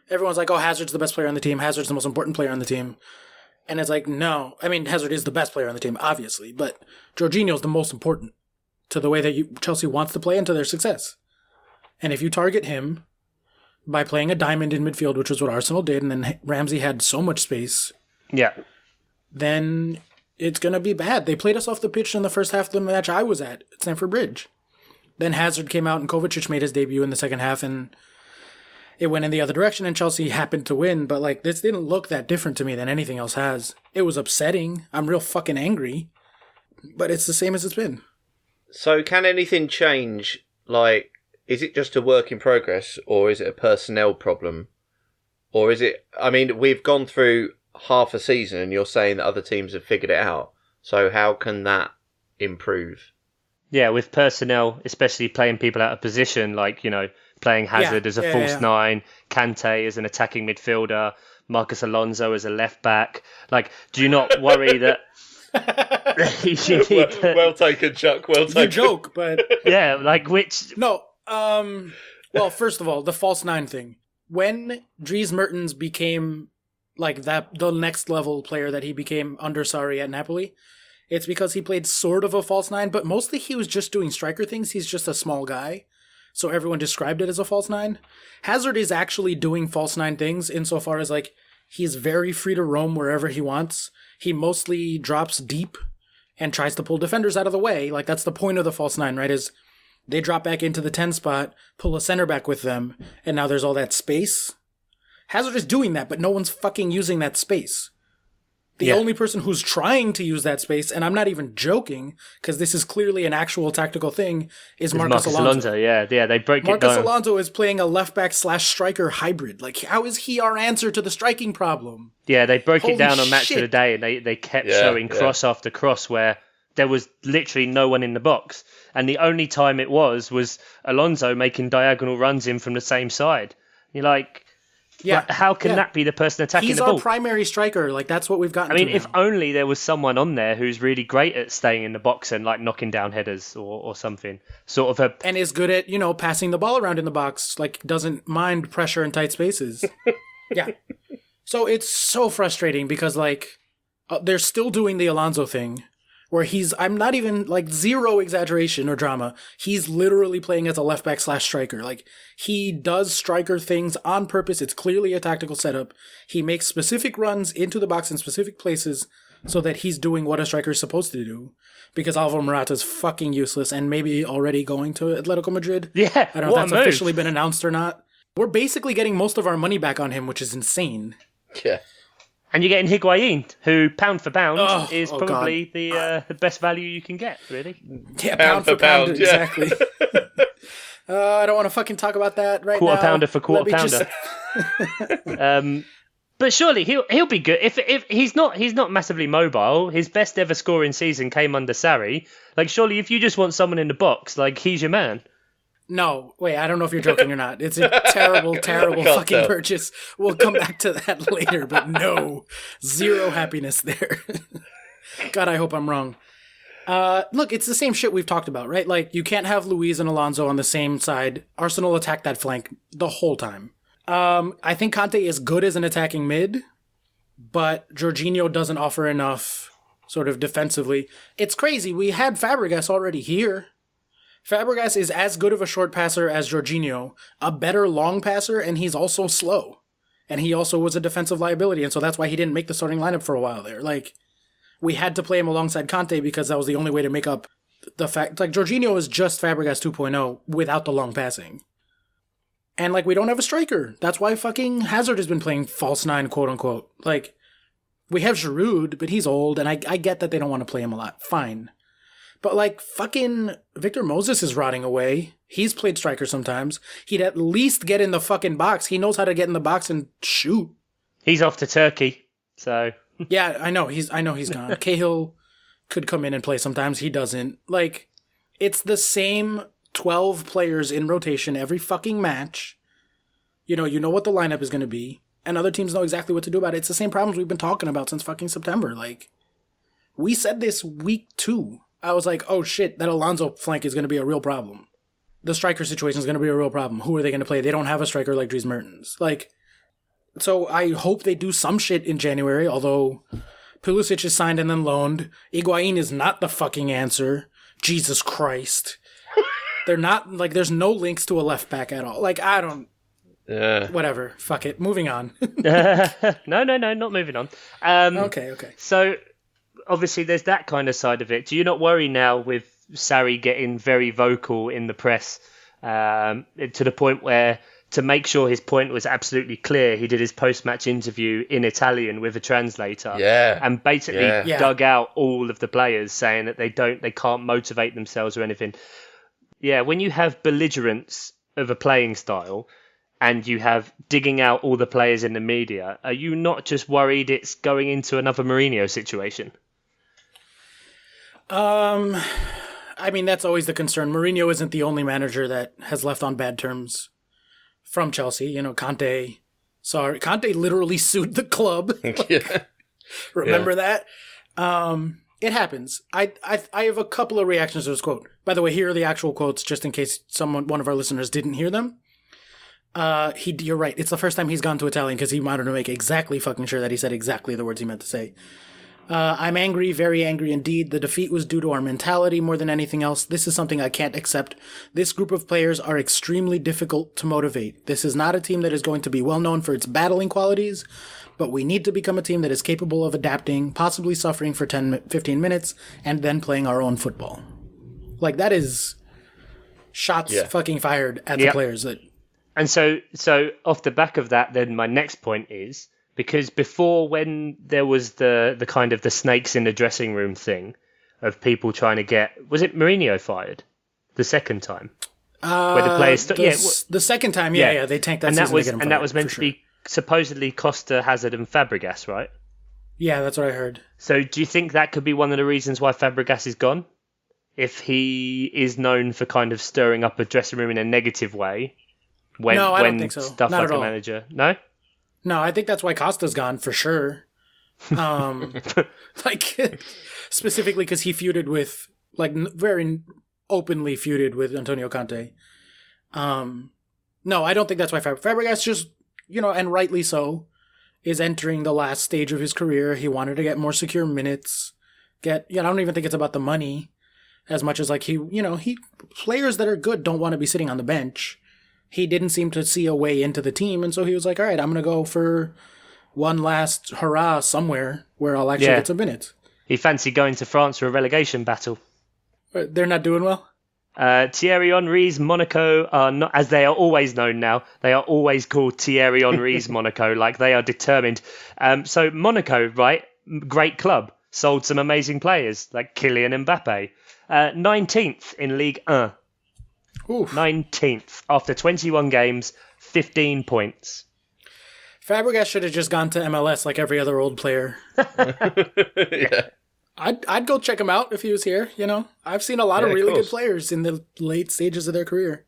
Everyone's like, oh, Hazard's the best player on the team. Hazard's the most important player on the team. And it's like, no. I mean, Hazard is the best player on the team, obviously, but Jorginho's the most important to the way that Chelsea wants to play and to their success. And if you target him by playing a diamond in midfield, which is what Arsenal did, and then Ramsey had so much space, yeah, then it's going to be bad. They played us off the pitch in the first half of the match I was at Stamford Bridge. Then Hazard came out and Kovacic made his debut in the second half, and it went in the other direction, and Chelsea happened to win, but, this didn't look that different to me than anything else has. It was upsetting. I'm real fucking angry, but it's the same as it's been. So can anything change? Is it just a work in progress, or is it a personnel problem? Or is it... I mean, we've gone through half a season, and you're saying that other teams have figured it out. So how can that improve? Yeah, with personnel, especially playing people out of position, playing Hazard as a false 9, Kante as an attacking midfielder, Marcus Alonso as a left back. Do you not worry that... well taken, Chuck. Well taken. You joke, but... Yeah, which... No, well, first of all, the false 9 thing. When Dries Mertens became, the next level player that he became under Sarri at Napoli, it's because he played sort of a false 9, but mostly he was just doing striker things. He's just a small guy. So everyone described it as a false 9. Hazard is actually doing false 9 things insofar as, he's very free to roam wherever he wants. He mostly drops deep and tries to pull defenders out of the way. That's the point of the false 9, right? Is they drop back into the 10 spot, pull a center back with them, and now there's all that space. Hazard is doing that, but no one's fucking using that space. The only person who's trying to use that space, and I'm not even joking, because this is clearly an actual tactical thing, is Marcus Alonso. Yeah, they break it down. Marcus Alonso is playing a left-back / striker hybrid. How is he our answer to the striking problem? Yeah, they broke it down on Match of the Day, and they kept showing cross after cross where there was literally no one in the box. And the only time it was Alonso making diagonal runs in from the same side. You're like... Yeah, how can that be the person attacking the ball? He's our primary striker. That's what we've gotten. I mean, if only there was someone on there who's really great at staying in the box and knocking down headers or something. And is good at passing the ball around in the box. Doesn't mind pressure in tight spaces. Yeah. So it's so frustrating because they're still doing the Alonso thing, where I'm not even, zero exaggeration or drama. He's literally playing as a left back / striker. He does striker things on purpose. It's clearly a tactical setup. He makes specific runs into the box in specific places so that he's doing what a striker is supposed to do. Because Alvaro Morata's fucking useless and maybe already going to Atletico Madrid. Yeah, I don't know if that's officially been announced or not. We're basically getting most of our money back on him, which is insane. Yeah. And you're getting Higuain, who, pound for pound, is probably the best value you can get, really. Yeah, pound for pound, exactly. I don't want to fucking talk about that right quarter now. Pounder for quarter pounder. But surely he'll be good. If he's not massively mobile. His best ever scoring season came under Sarri. Like, surely if you just want someone in the box, like, he's your man. No, wait, I don't know if you're joking or not. It's a terrible, terrible fucking purchase. We'll come back to that later, but no. Zero happiness there. God, I hope I'm wrong. Look, it's the same shit we've talked about, right? Like, you can't have Luiz and Alonso on the same side. Arsenal attacked that flank the whole time. I think Conte is good as an attacking mid, but Jorginho doesn't offer enough sort of defensively. It's crazy. We had Fabregas already here. Fabregas is as good of a short passer as Jorginho, a better long passer, and he's also slow. And he also was a defensive liability, and so that's why he didn't make the starting lineup for a while there. Like, we had to play him alongside Conte because that was the only way to make up the fact. Like, Jorginho is just Fabregas 2.0 without the long passing. And, like, we don't have a striker. That's why fucking Hazard has been playing false nine, quote unquote. Like, we have Giroud, but he's old, and I get that they don't want to play him a lot. Fine. But, like, fucking Victor Moses is rotting away. He's played striker sometimes. He'd at least get in the fucking box. He knows how to get in the box and shoot. He's off to Turkey, so... Yeah, I know he's gone. Cahill could come in and play sometimes. He doesn't. Like, it's the same 12 players in rotation every fucking match. You know what the lineup is going to be. And other teams know exactly what to do about it. It's the same problems we've been talking about since fucking September. Like, we said this week 2. I was like, oh shit, that Alonso flank is going to be a real problem. The striker situation is going to be a real problem. Who are they going to play? They don't have a striker like Dries Mertens. Like, so I hope they do some shit in January, although Pulisic is signed and then loaned. Higuain is not the fucking answer. Jesus Christ. They're not, like, there's no links to a left back at all. Like, I don't... Whatever. Fuck it. Moving on. No, not moving on. Okay. So... Obviously, there's that kind of side of it. Do you not worry now with Sarri getting very vocal in the press to the point where, to make sure his point was absolutely clear, he did his post-match interview in Italian with a translator, and basically dug out all of the players saying that they can't motivate themselves or anything. Yeah, when you have belligerence of a playing style and you have digging out all the players in the media, are you not just worried it's going into another Mourinho situation? I mean, that's always the concern. Mourinho isn't the only manager that has left on bad terms from Chelsea. You know, Conte literally sued the club. Remember that? It happens. I have a couple of reactions to this quote. By the way, here are the actual quotes, just in case one of our listeners didn't hear them. You're right. It's the first time he's gone to Italian because he wanted to make exactly fucking sure that he said exactly the words he meant to say. I'm angry, very angry indeed. The defeat was due to our mentality more than anything else. This is something I can't accept. This group of players are extremely difficult to motivate. This is not a team that is going to be well known for its battling qualities, but we need to become a team that is capable of adapting, possibly suffering for 10-15 minutes, and then playing our own football. Like, that is shots fucking fired at the players. And so off the back of that, then my next point is, because before, when there was the kind of the snakes in the dressing room thing of people trying to get... Was it Mourinho fired? The second time? Where the players... the second time, they tanked that season. And that was meant to be supposedly Costa, Hazard and Fabregas, right? Yeah, that's what I heard. So do you think that could be one of the reasons why Fabregas is gone? If he is known for kind of stirring up a dressing room in a negative way when I don't think so. Stuff Not like at a all. manager... No? No, I think that's why Costa's gone, for sure. Like, specifically because he feuded with, like, very openly feuded with Antonio Conte. No, I don't think that's why Fabregas just, and rightly so, is entering the last stage of his career. He wanted to get more secure minutes. I don't even think it's about the money as much as, like, players that are good don't want to be sitting on the bench. He didn't seem to see a way into the team, and so he was like, all right, I'm going to go for one last hurrah somewhere where I'll actually get some minutes. He fancied going to France for a relegation battle. They're not doing well? Thierry Henry's Monaco are not, as they are always known now, they are always called Thierry Henry's Monaco, like they are determined. So Monaco, right, great club, sold some amazing players, like Kylian Mbappe. 19th in Ligue 1. Oof. 19th after 21 games, 15 points. Fabregas should have just gone to MLS like every other old player. Yeah. I'd go check him out if he was here, you know? I've seen a lot of really good players in the late stages of their career.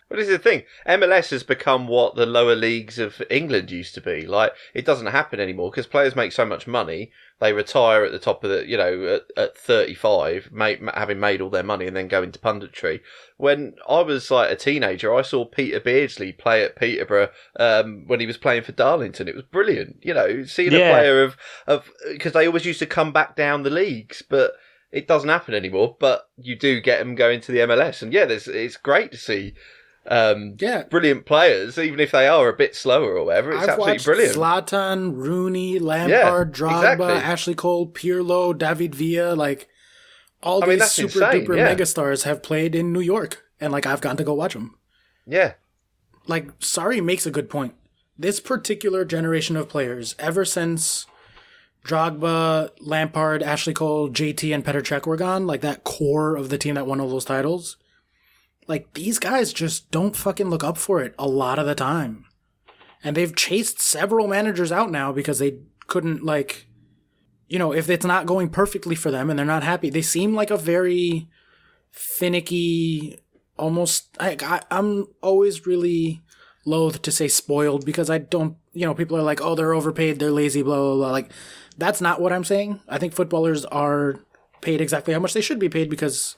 But this is the thing. MLS has become what the lower leagues of England used to be. Like, it doesn't happen anymore because players make so much money. They retire at the top of the, you know, at 35, having made all their money and then go into punditry. When I was like a teenager, I saw Peter Beardsley play at Peterborough when he was playing for Darlington. It was brilliant. You know, seeing a player of because they always used to come back down the leagues, but it doesn't happen anymore. But you do get them going to the MLS. And it's great to see brilliant players, even if they are a bit slower or whatever. It's absolutely brilliant. Zlatan, Rooney, Lampard, Drogba, Ashley Cole, Pirlo, David Villa, like all these super duper megastars have played in New York, and like I've gone to go watch them. Yeah, like Sari makes a good point. This particular generation of players, ever since Drogba, Lampard, Ashley Cole, JT, and Petr Cech were gone, like that core of the team that won all those titles. Like, these guys just don't fucking look up for it a lot of the time. And they've chased several managers out now because they couldn't, like, you know, if it's not going perfectly for them and they're not happy. They seem like a very finicky, almost, I'm always really loath to say spoiled because I don't, you know, people are like, oh, they're overpaid, they're lazy, blah, blah, blah. Like, that's not what I'm saying. I think footballers are paid exactly how much they should be paid because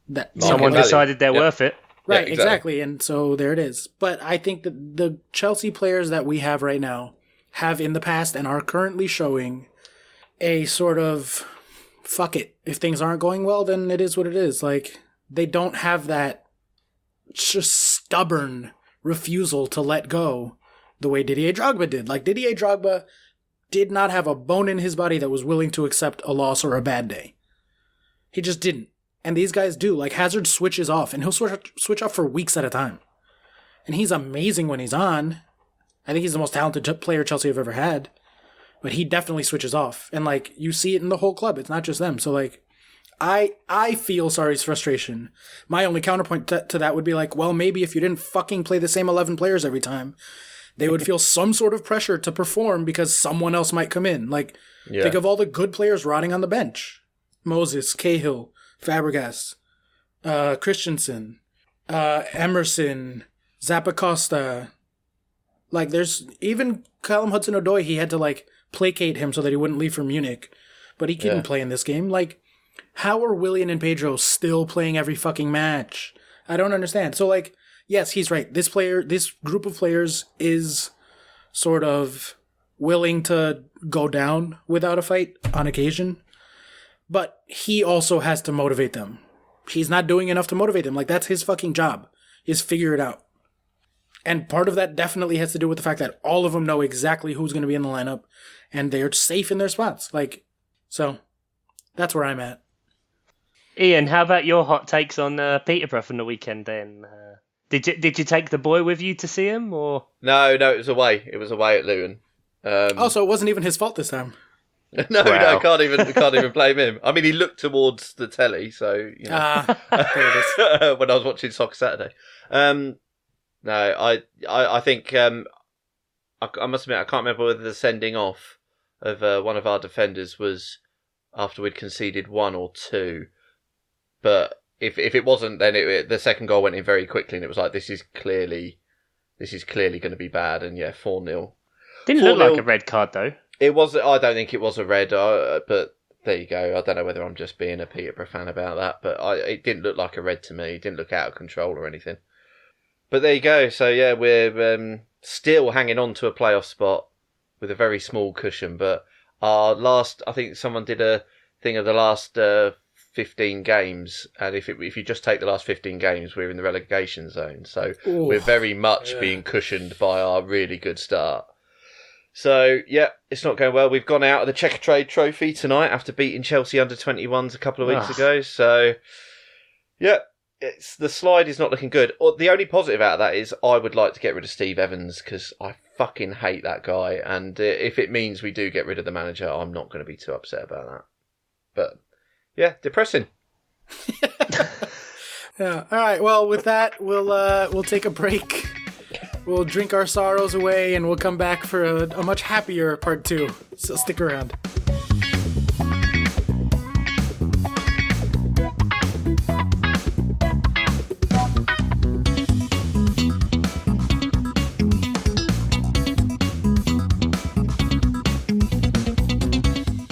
that someone decided they're worth it. Right, exactly. And so there it is. But I think that the Chelsea players that we have right now have in the past and are currently showing a sort of, fuck it. If things aren't going well, then it is what it is. Like, they don't have that just stubborn refusal to let go the way Didier Drogba did. Like, Didier Drogba did not have a bone in his body that was willing to accept a loss or a bad day. He just didn't. And these guys do. Like, Hazard switches off, and he'll switch off for weeks at a time. And he's amazing when he's on. I think he's the most talented player Chelsea have ever had. But he definitely switches off. And, like, you see it in the whole club. It's not just them. So, like, I feel Sarri's frustration. My only counterpoint to that would be like, well, maybe if you didn't fucking play the same 11 players every time, they would feel some sort of pressure to perform because someone else might come in. Like, think of all the good players rotting on the bench. Moses, Cahill, Fabregas, Christensen, Emerson, Zappacosta. Like, there's even Callum Hudson-Odoi, he had to, like, placate him so that he wouldn't leave for Munich. But he couldn't play in this game. Like, how are Willian and Pedro still playing every fucking match? I don't understand. So, like, yes, he's right. This group of players is sort of willing to go down without a fight on occasion. But he also has to motivate them. He's not doing enough to motivate them. Like, that's his fucking job, is figure it out. And part of that definitely has to do with the fact that all of them know exactly who's going to be in the lineup, and they're safe in their spots. Like, so that's where I'm at. Ian, how about your hot takes on Peterborough from the weekend then? Did you take the boy with you to see him, or? No, it was away. It was away at Luton. So it wasn't even his fault this time. No, can't even blame him. I mean, he looked towards the telly, so you know. There it is. When I was watching Soccer Saturday. No, I think I must admit I can't remember whether the sending off of one of our defenders was after we'd conceded 1 or 2, but if it wasn't, then the second goal went in very quickly, and it was like this is clearly going to be bad, and 4-0. Didn't look like a red card though. It was. I don't think it was a red, but there you go. I don't know whether I'm just being a Peterborough fan about that, but it didn't look like a red to me. It didn't look out of control or anything. But there you go. So yeah, we're still hanging on to a playoff spot with a very small cushion. But our last, I think someone did a thing of the last 15 games, and if you just take the last 15 games, we're in the relegation zone. So we're very much being cushioned by our really good start. So, yeah, it's not going well. We've gone out of the Checkatrade Trophy tonight after beating Chelsea under-21s a couple of weeks ago. So, yeah, the slide is not looking good. The only positive out of that is I would like to get rid of Steve Evans because I fucking hate that guy. And if it means we do get rid of the manager, I'm not going to be too upset about that. But, yeah, depressing. Yeah. All right. Well, with that, we'll take a break. We'll drink our sorrows away, and we'll come back for a much happier part 2. So stick around.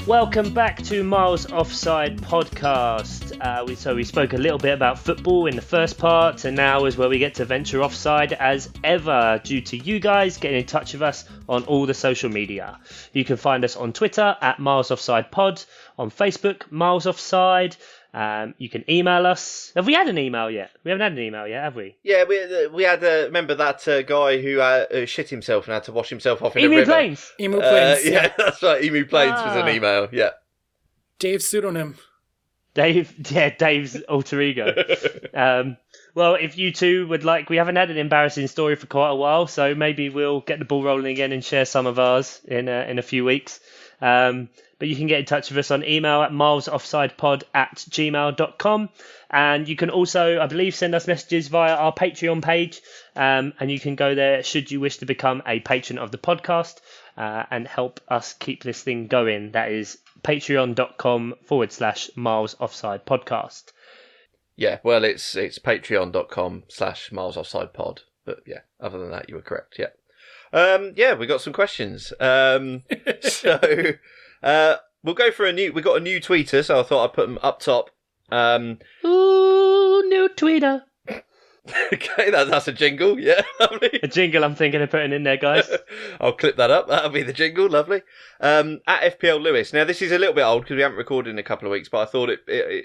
Welcome back to Miles Offside Podcast. We spoke a little bit about football in the first part, and now is where we get to venture offside as ever, due to you guys getting in touch with us on all the social media. You can find us on Twitter at Miles Offside Pod, on Facebook, Miles Offside. You can email us. Have we had an email yet? We haven't had an email yet, have we? Yeah, we had, remember that guy who shit himself and had to wash himself off in a river? Planes. Emu Planes. Yeah, that's right. Emu Planes was an email, yeah. Dave's pseudonym. Dave's alter ego. Well, if you two would like, we haven't had an embarrassing story for quite a while, so maybe we'll get the ball rolling again and share some of ours in a few weeks. But you can get in touch with us on email at milesoffsidepod@gmail.com. And you can also, I believe, send us messages via our Patreon page. And you can go there should you wish to become a patron of the podcast and help us keep this thing going. That is patreon.com/milesoffsidepodcast. Yeah, well, it's patreon.com/milesoffsidepod. But yeah, other than that, you were correct, yeah. We got some questions. So we'll go for we got a new tweeter, so I thought I'd put them up top. Ooh, new tweeter. Okay, that's a jingle, yeah, lovely. A jingle I'm thinking of putting in there, guys. I'll clip that up, that'll be the jingle, lovely. At FPL Lewis. Now, this is a little bit old because we haven't recorded in a couple of weeks, but I thought it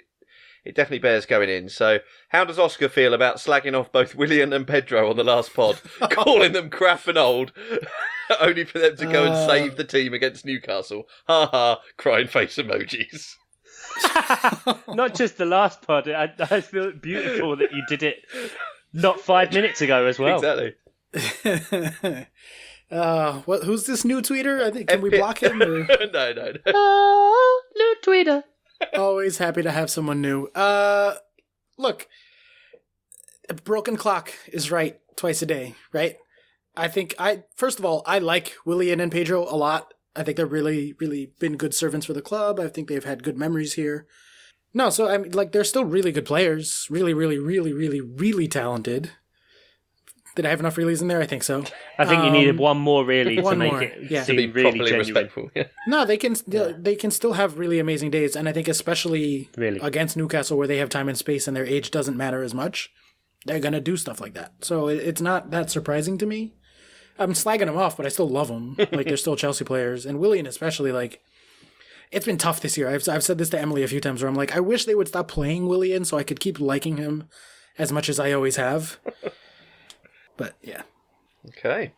definitely bears going in. So, how does Oscar feel about slagging off both Willian and Pedro on the last pod, calling them crap and old, only for them to go and save the team against Newcastle? Ha ha, crying face emojis. Not just the last pod. I feel beautiful that you did it not 5 minutes ago as well. Exactly. Who's this new tweeter? I think can we block him? Or? No. Oh, new tweeter. Always happy to have someone new. Look, a broken clock is right twice a day, right? First of all, I like Willian and Pedro a lot. I think they're really, really been good servants for the club. I think they've had good memories here. No, so I mean, they're still really good players. Really, really, really, really, really talented. Did I have enough reallys in there? I think so. I think you needed one more really to make it yeah. To be really properly genuine. respectful. Yeah. No, they can still have really amazing days, and I think especially against Newcastle, where they have time and space and their age doesn't matter as much, they're gonna do stuff like that. So it's not that surprising to me. I'm slagging them off, but I still love them. They're still Chelsea players, and Willian especially. It's been tough this year. I've said this to Emily a few times, where I'm like, I wish they would stop playing Willian so I could keep liking him as much as I always have. But yeah. Okay.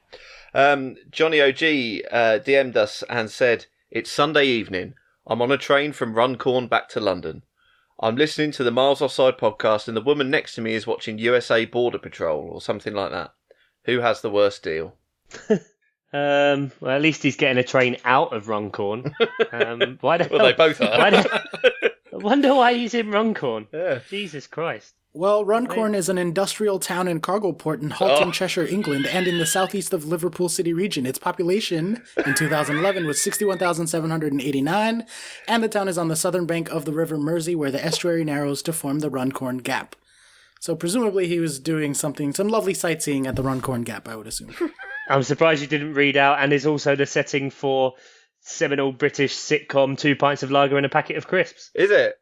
Johnny OG DM'd us and said, "It's Sunday evening. I'm on a train from Runcorn back to London. I'm listening to the Miles Offside podcast, and the woman next to me is watching USA Border Patrol or something like that. Who has the worst deal?" Well, at least he's getting a train out of Runcorn. Why the hell? Well, they both are. I wonder why he's in Runcorn. Yeah. Jesus Christ. Well, Runcorn is an industrial town and cargo port in Halton, Cheshire, England, and in the southeast of Liverpool City region. Its population in 2011 was 61,789, and the town is on the southern bank of the River Mersey, where the estuary narrows to form the Runcorn Gap. So presumably he was doing some lovely sightseeing at the Runcorn Gap, I would assume. I'm surprised you didn't read out, and is also the setting for seminal British sitcom 2 pints of lager and a packet of crisps. Is it?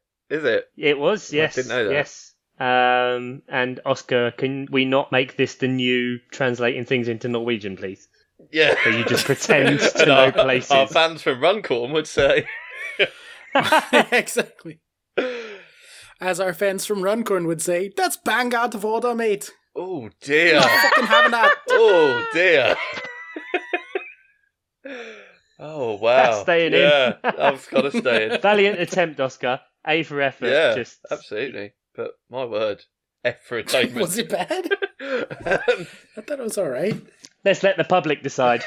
It was, yes. I didn't know that. Yes. And Oscar, can we not make this the new translating things into Norwegian, please? Yeah. So you just pretend to know places. Our fans from Runcorn would say. Exactly. As our fans from Runcorn would say, that's bang out of order, mate. Oh, dear. Not fucking having that. Oh, dear. Oh, wow. That's staying in. Yeah, I've got to stay in. Valiant attempt, Oscar. A for effort. Yeah, absolutely. But my word, F for attainment. Was it bad? I thought it was all right. Let's let the public decide.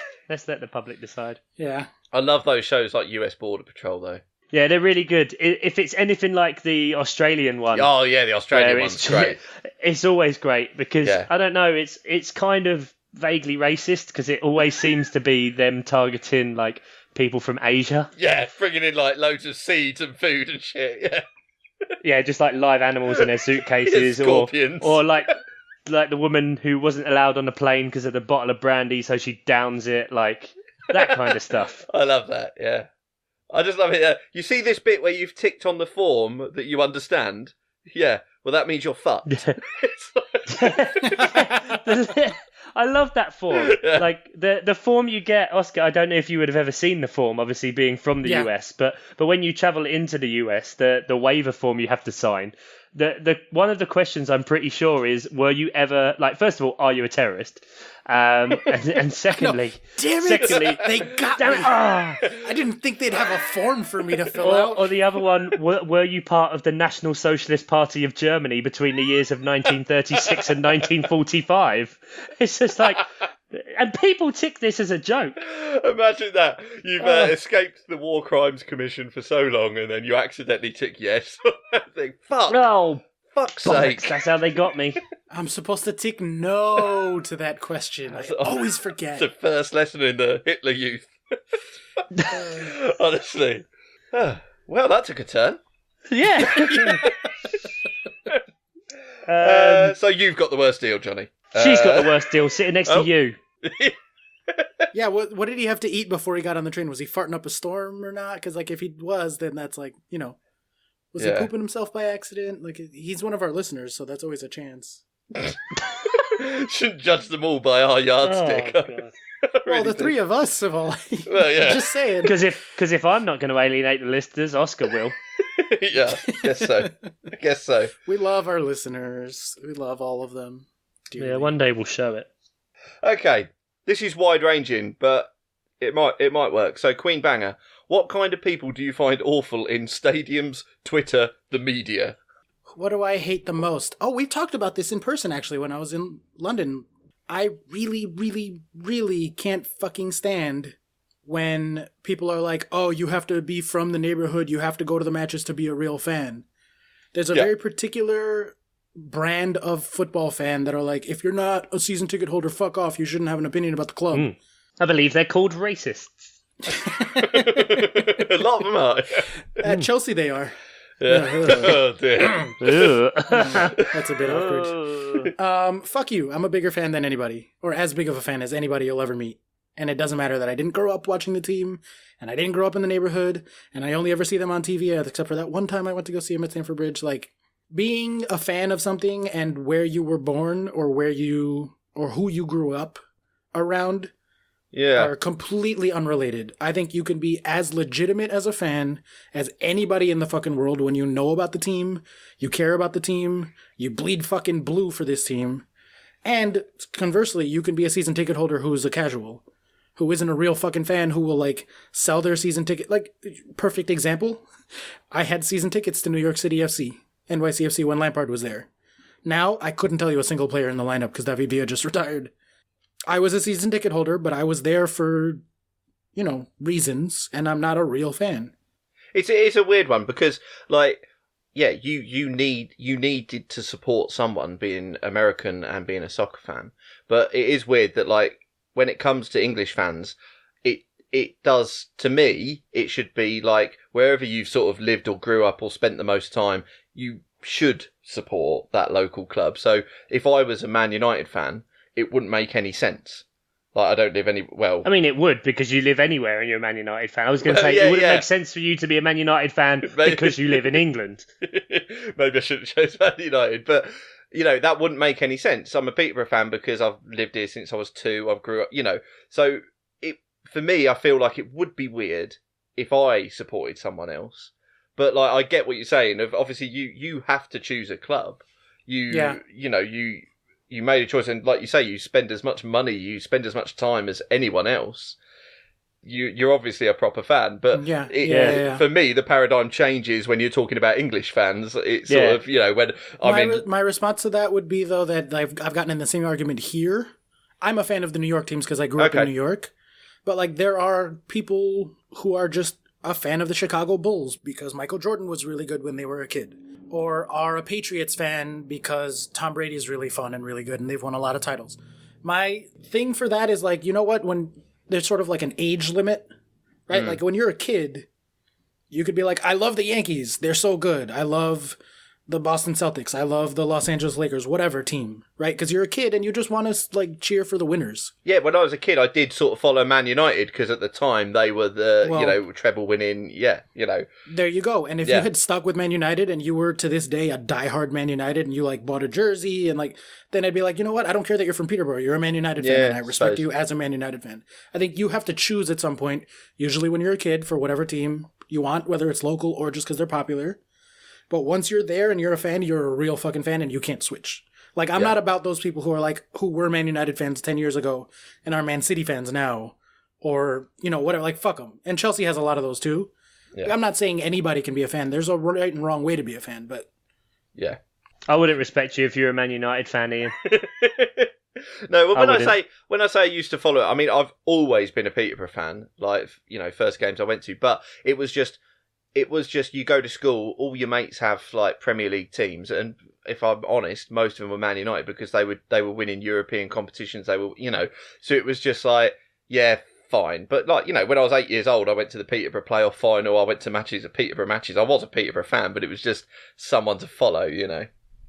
Yeah. I love those shows like US Border Patrol, though. Yeah, they're really good. If it's anything like the Australian one. Oh, yeah, the Australian one's great. It's always great because, I don't know, it's kind of vaguely racist because it always seems to be them targeting like people from Asia. Yeah, bringing in like loads of seeds and food and shit. Yeah, Yeah, just like live animals in their suitcases, Yeah, scorpions. or like the woman who wasn't allowed on the plane because of the bottle of brandy, so she downs it, like that kind of stuff. I love that. Yeah, I just love it. You see this bit where you've ticked on the form that you understand? Yeah, well that means you're fucked. It's like... I love that form. Yeah. Like the form you get, Oscar. I don't know if you would have ever seen the form, obviously being from the US, but when you travel into the US, the waiver form you have to sign. The one of the questions I'm pretty sure is, were you ever, like, first of all, are you a terrorist? And secondly, Damn it! They got me. Ah! I didn't think they'd have a form for me to fill out. Or the other one, were you part of the National Socialist Party of Germany between the years of 1936 and 1945? It's just like, and people tick this as a joke. Imagine that. You've escaped the War Crimes Commission for so long and then you accidentally tick yes. Think, fuck. Oh, fuck's bollocks, sake. that's how they got me. I'm supposed to tick no to that question. I always forget. It's the first lesson in the Hitler Youth. Honestly. Well, that took a turn. Yeah. So you've got the worst deal, Johnny. She's got the worst deal, sitting next to you. Yeah, what did he have to eat before he got on the train? Was he farting up a storm or not? Because, like, if he was, then that's like, you know, was he pooping himself by accident? Like, he's one of our listeners, so that's always a chance. Shouldn't judge them all by our yardstick. Oh, God. Well, the three of us have all. Well, yeah. Just saying. Because if I'm not going to alienate the listeners, Oscar will. Yeah, I guess so. We love our listeners. We love all of them. Dearly. Yeah, one day we'll show it. Okay, this is wide-ranging, but it might work. So, Queen Banger, what kind of people do you find awful in stadiums, Twitter, the media? What do I hate the most? Oh, we talked about this in person, actually, when I was in London. I really, really, really can't fucking stand when people are like, oh, you have to be from the neighborhood, you have to go to the matches to be a real fan. There's a very particular brand of football fan that are like, if you're not a season ticket holder, fuck off, you shouldn't have an opinion about the club. I believe they're called racists. A lot of them are. At Chelsea they are. Yeah. Oh, dear. That's a bit awkward. Fuck you. I'm a bigger fan than anybody, or as big of a fan as anybody you'll ever meet. And it doesn't matter that I didn't grow up watching the team, and I didn't grow up in the neighborhood, and I only ever see them on TV, except for that one time I went to go see them at Stamford Bridge. Like, being a fan of something and where you were born or who you grew up around are completely unrelated. I think you can be as legitimate as a fan as anybody in the fucking world when you know about the team, you care about the team, you bleed fucking blue for this team. And conversely, you can be a season ticket holder who's a casual, who isn't a real fucking fan, who will, like, sell their season ticket. Like, perfect example, I had season tickets to New York City FC. NYCFC when Lampard was there. Now, I couldn't tell you a single player in the lineup because David Villa just retired. I was a season ticket holder, but I was there for, you know, reasons, and I'm not a real fan. It's a weird one because, like, yeah, you needed to support someone being American and being a soccer fan, but it is weird that, like, when it comes to English fans, it does, to me, it should be like wherever you've sort of lived or grew up or spent the most time, you should support that local club. So if I was a Man United fan, it wouldn't make any sense. Like, I don't live I mean, it would, because you live anywhere and you're a Man United fan. I was going to say, it wouldn't make sense for you to be a Man United fan because you live in England. Maybe I shouldn't choose Man United, but, you know, that wouldn't make any sense. I'm a Peterborough fan because I've lived here since I was 2. I've grew up, you know. So, for me, I feel like it would be weird if I supported someone else. But, like, I get what you're saying. Obviously, you have to choose a club. You know, you made a choice, and like you say, you spend as much money, you spend as much time as anyone else. You're obviously a proper fan, but for me, the paradigm changes when you're talking about English fans. It's sort of, you know, when my response to that would be, though, that I've gotten in the same argument here. I'm a fan of the New York teams because I grew up in New York, but, like, there are people who are just a fan of the Chicago Bulls because Michael Jordan was really good when they were a kid, or are a Patriots fan because Tom Brady is really fun and really good and they've won a lot of titles. My thing for that is like, you know what? When there's sort of like an age limit, right? Like when you're a kid, you could be like, I love the Yankees. They're so good. I love the Boston Celtics. I love the Los Angeles Lakers, whatever team, right? Because you're a kid and you just want to like cheer for the winners. Yeah, when I was a kid, I did sort of follow Man United because at the time they were the, treble winning. Yeah, There you go. And if you had stuck with Man United and you were to this day a diehard Man United and you like bought a jersey and like, then I'd be like, you know what? I don't care that you're from Peterborough. You're a Man United fan and I respect you as a Man United fan. I think you have to choose at some point, usually when you're a kid, for whatever team you want, whether it's local or just because they're popular. But once you're there and you're a fan, you're a real fucking fan and you can't switch. Like, I'm not about those people who were Man United fans 10 years ago and are Man City fans now. Or, whatever. Like, fuck them. And Chelsea has a lot of those too. Yeah. Like, I'm not saying anybody can be a fan. There's a right and wrong way to be a fan, but... Yeah. I wouldn't respect you if you're a Man United fan, Ian. No, well, when I say I used to follow it, I mean, I've always been a Peterborough fan. Like, first games I went to. But it was just you go to school, all your mates have like Premier League teams, and if I'm honest, most of them were Man United because they were winning European competitions. They were, so it was just like, yeah, fine. But like, when I was 8 years old, I went to the Peterborough playoff final. I went to matches of Peterborough matches. I was a Peterborough fan, but it was just someone to follow,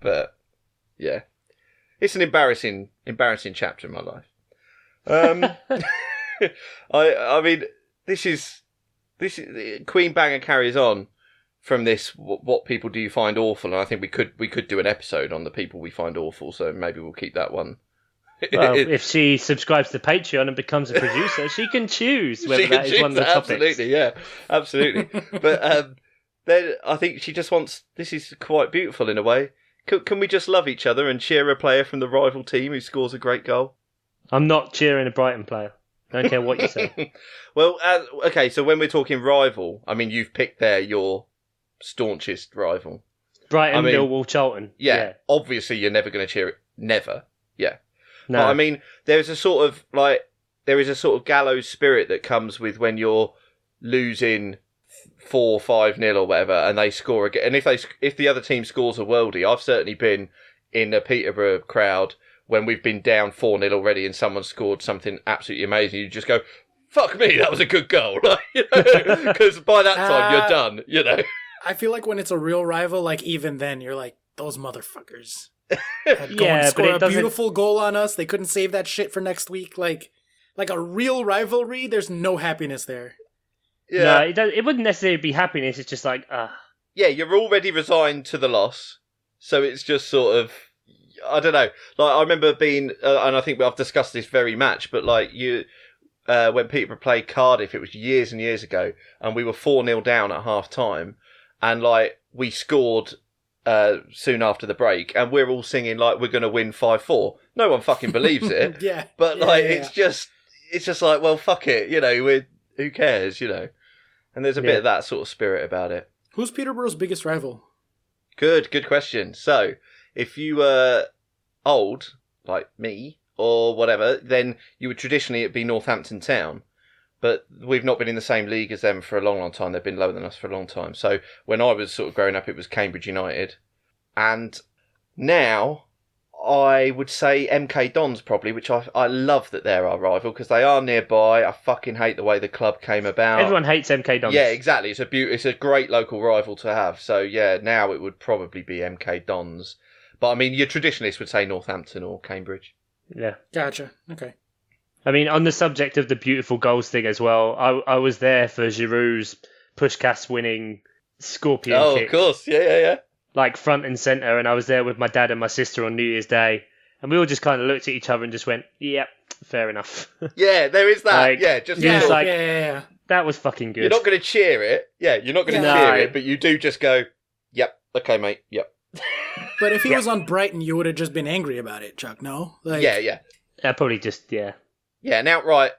But yeah, it's an embarrassing chapter in my life. I mean, this is Queen Banger carries on from this. What people do you find awful? And I think we could do an episode on the people we find awful. So maybe we'll keep that one. Well, if she subscribes to Patreon and becomes a producer, she can choose whether that is one of the topics. Absolutely, yeah, absolutely. But then I think she just wants. This is quite beautiful in a way. Can we just love each other and cheer a player from the rival team who scores a great goal? I'm not cheering a Brighton player. I don't care what you say. Well, okay, so when we're talking rival, I mean, you've picked there your staunchest rival. Brighton, Millwall, Charlton. Yeah, obviously you're never going to cheer it. Never. Yeah. No. But I mean, there is a sort of gallows spirit that comes with when you're losing 4-5-0 or whatever, and they score again. And if the other team scores a worldie, I've certainly been in a Peterborough crowd when we've been down 4-0 already and someone scored something absolutely amazing. You just go, fuck me, that was a good goal. Because by that time you're done, I feel like when it's a real rival, like even then you're like, those motherfuckers. Score a beautiful goal on us. They couldn't save that shit for next week. Like a real rivalry, there's no happiness there. Yeah. No, it wouldn't necessarily be happiness. It's just like, Yeah, you're already resigned to the loss. So it's just sort of, I don't know. Like, I remember being, and I think I've discussed this very match, but like when Peterborough played Cardiff, it was years and years ago, and we were 4-0 down at half time, and like we scored soon after the break, and we're all singing like we're going to win 5-4. No one fucking believes it. Yeah. But it's just like, well, fuck it, who cares, And there's a bit of that sort of spirit about it. Who's Peterborough's biggest rival? Good question. So, if you were old, like me, or whatever, then you would traditionally it'd be Northampton Town. But we've not been in the same league as them for a long, long time. They've been lower than us for a long time. So when I was sort of growing up, it was Cambridge United. And now I would say MK Dons probably, which I love that they're our rival because they are nearby. I fucking hate the way the club came about. Everyone hates MK Dons. Yeah, exactly. It's a great local rival to have. So yeah, now it would probably be MK Dons. But I mean, your traditionalists would say Northampton or Cambridge. Yeah. Gotcha. Okay. I mean, on the subject of the beautiful goals thing as well, I was there for Giroud's Puskás winning scorpion kick. Oh, of course. Yeah. Like front and centre, and I was there with my dad and my sister on New Year's Day, and we all just kind of looked at each other and just went, "Yep, fair enough." Yeah, there is that. That was fucking good. You're not going to cheer it. Yeah, you're not going to cheer it, but you do just go, "Yep, okay, mate, yep." But if he was on Brighton, you would have just been angry about it, Chuck. No, yeah. Probably just Yeah, an outright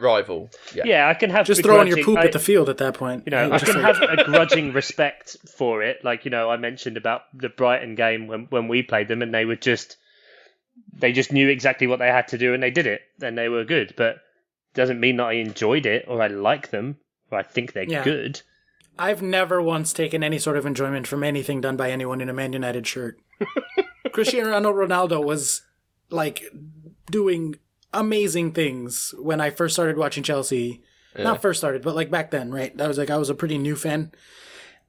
rival. Yeah, I can have just throwing your poop at the field at that point. I can have a grudging respect for it. Like, I mentioned about the Brighton game when we played them, and they just knew exactly what they had to do, and they did it, and they were good. But it doesn't mean that I enjoyed it, or I like them, or I think they're good. I've never once taken any sort of enjoyment from anything done by anyone in a Man United shirt. Cristiano Ronaldo was like doing amazing things when I first started watching Chelsea. Yeah. Not first started, but like back then, right? I was a pretty new fan.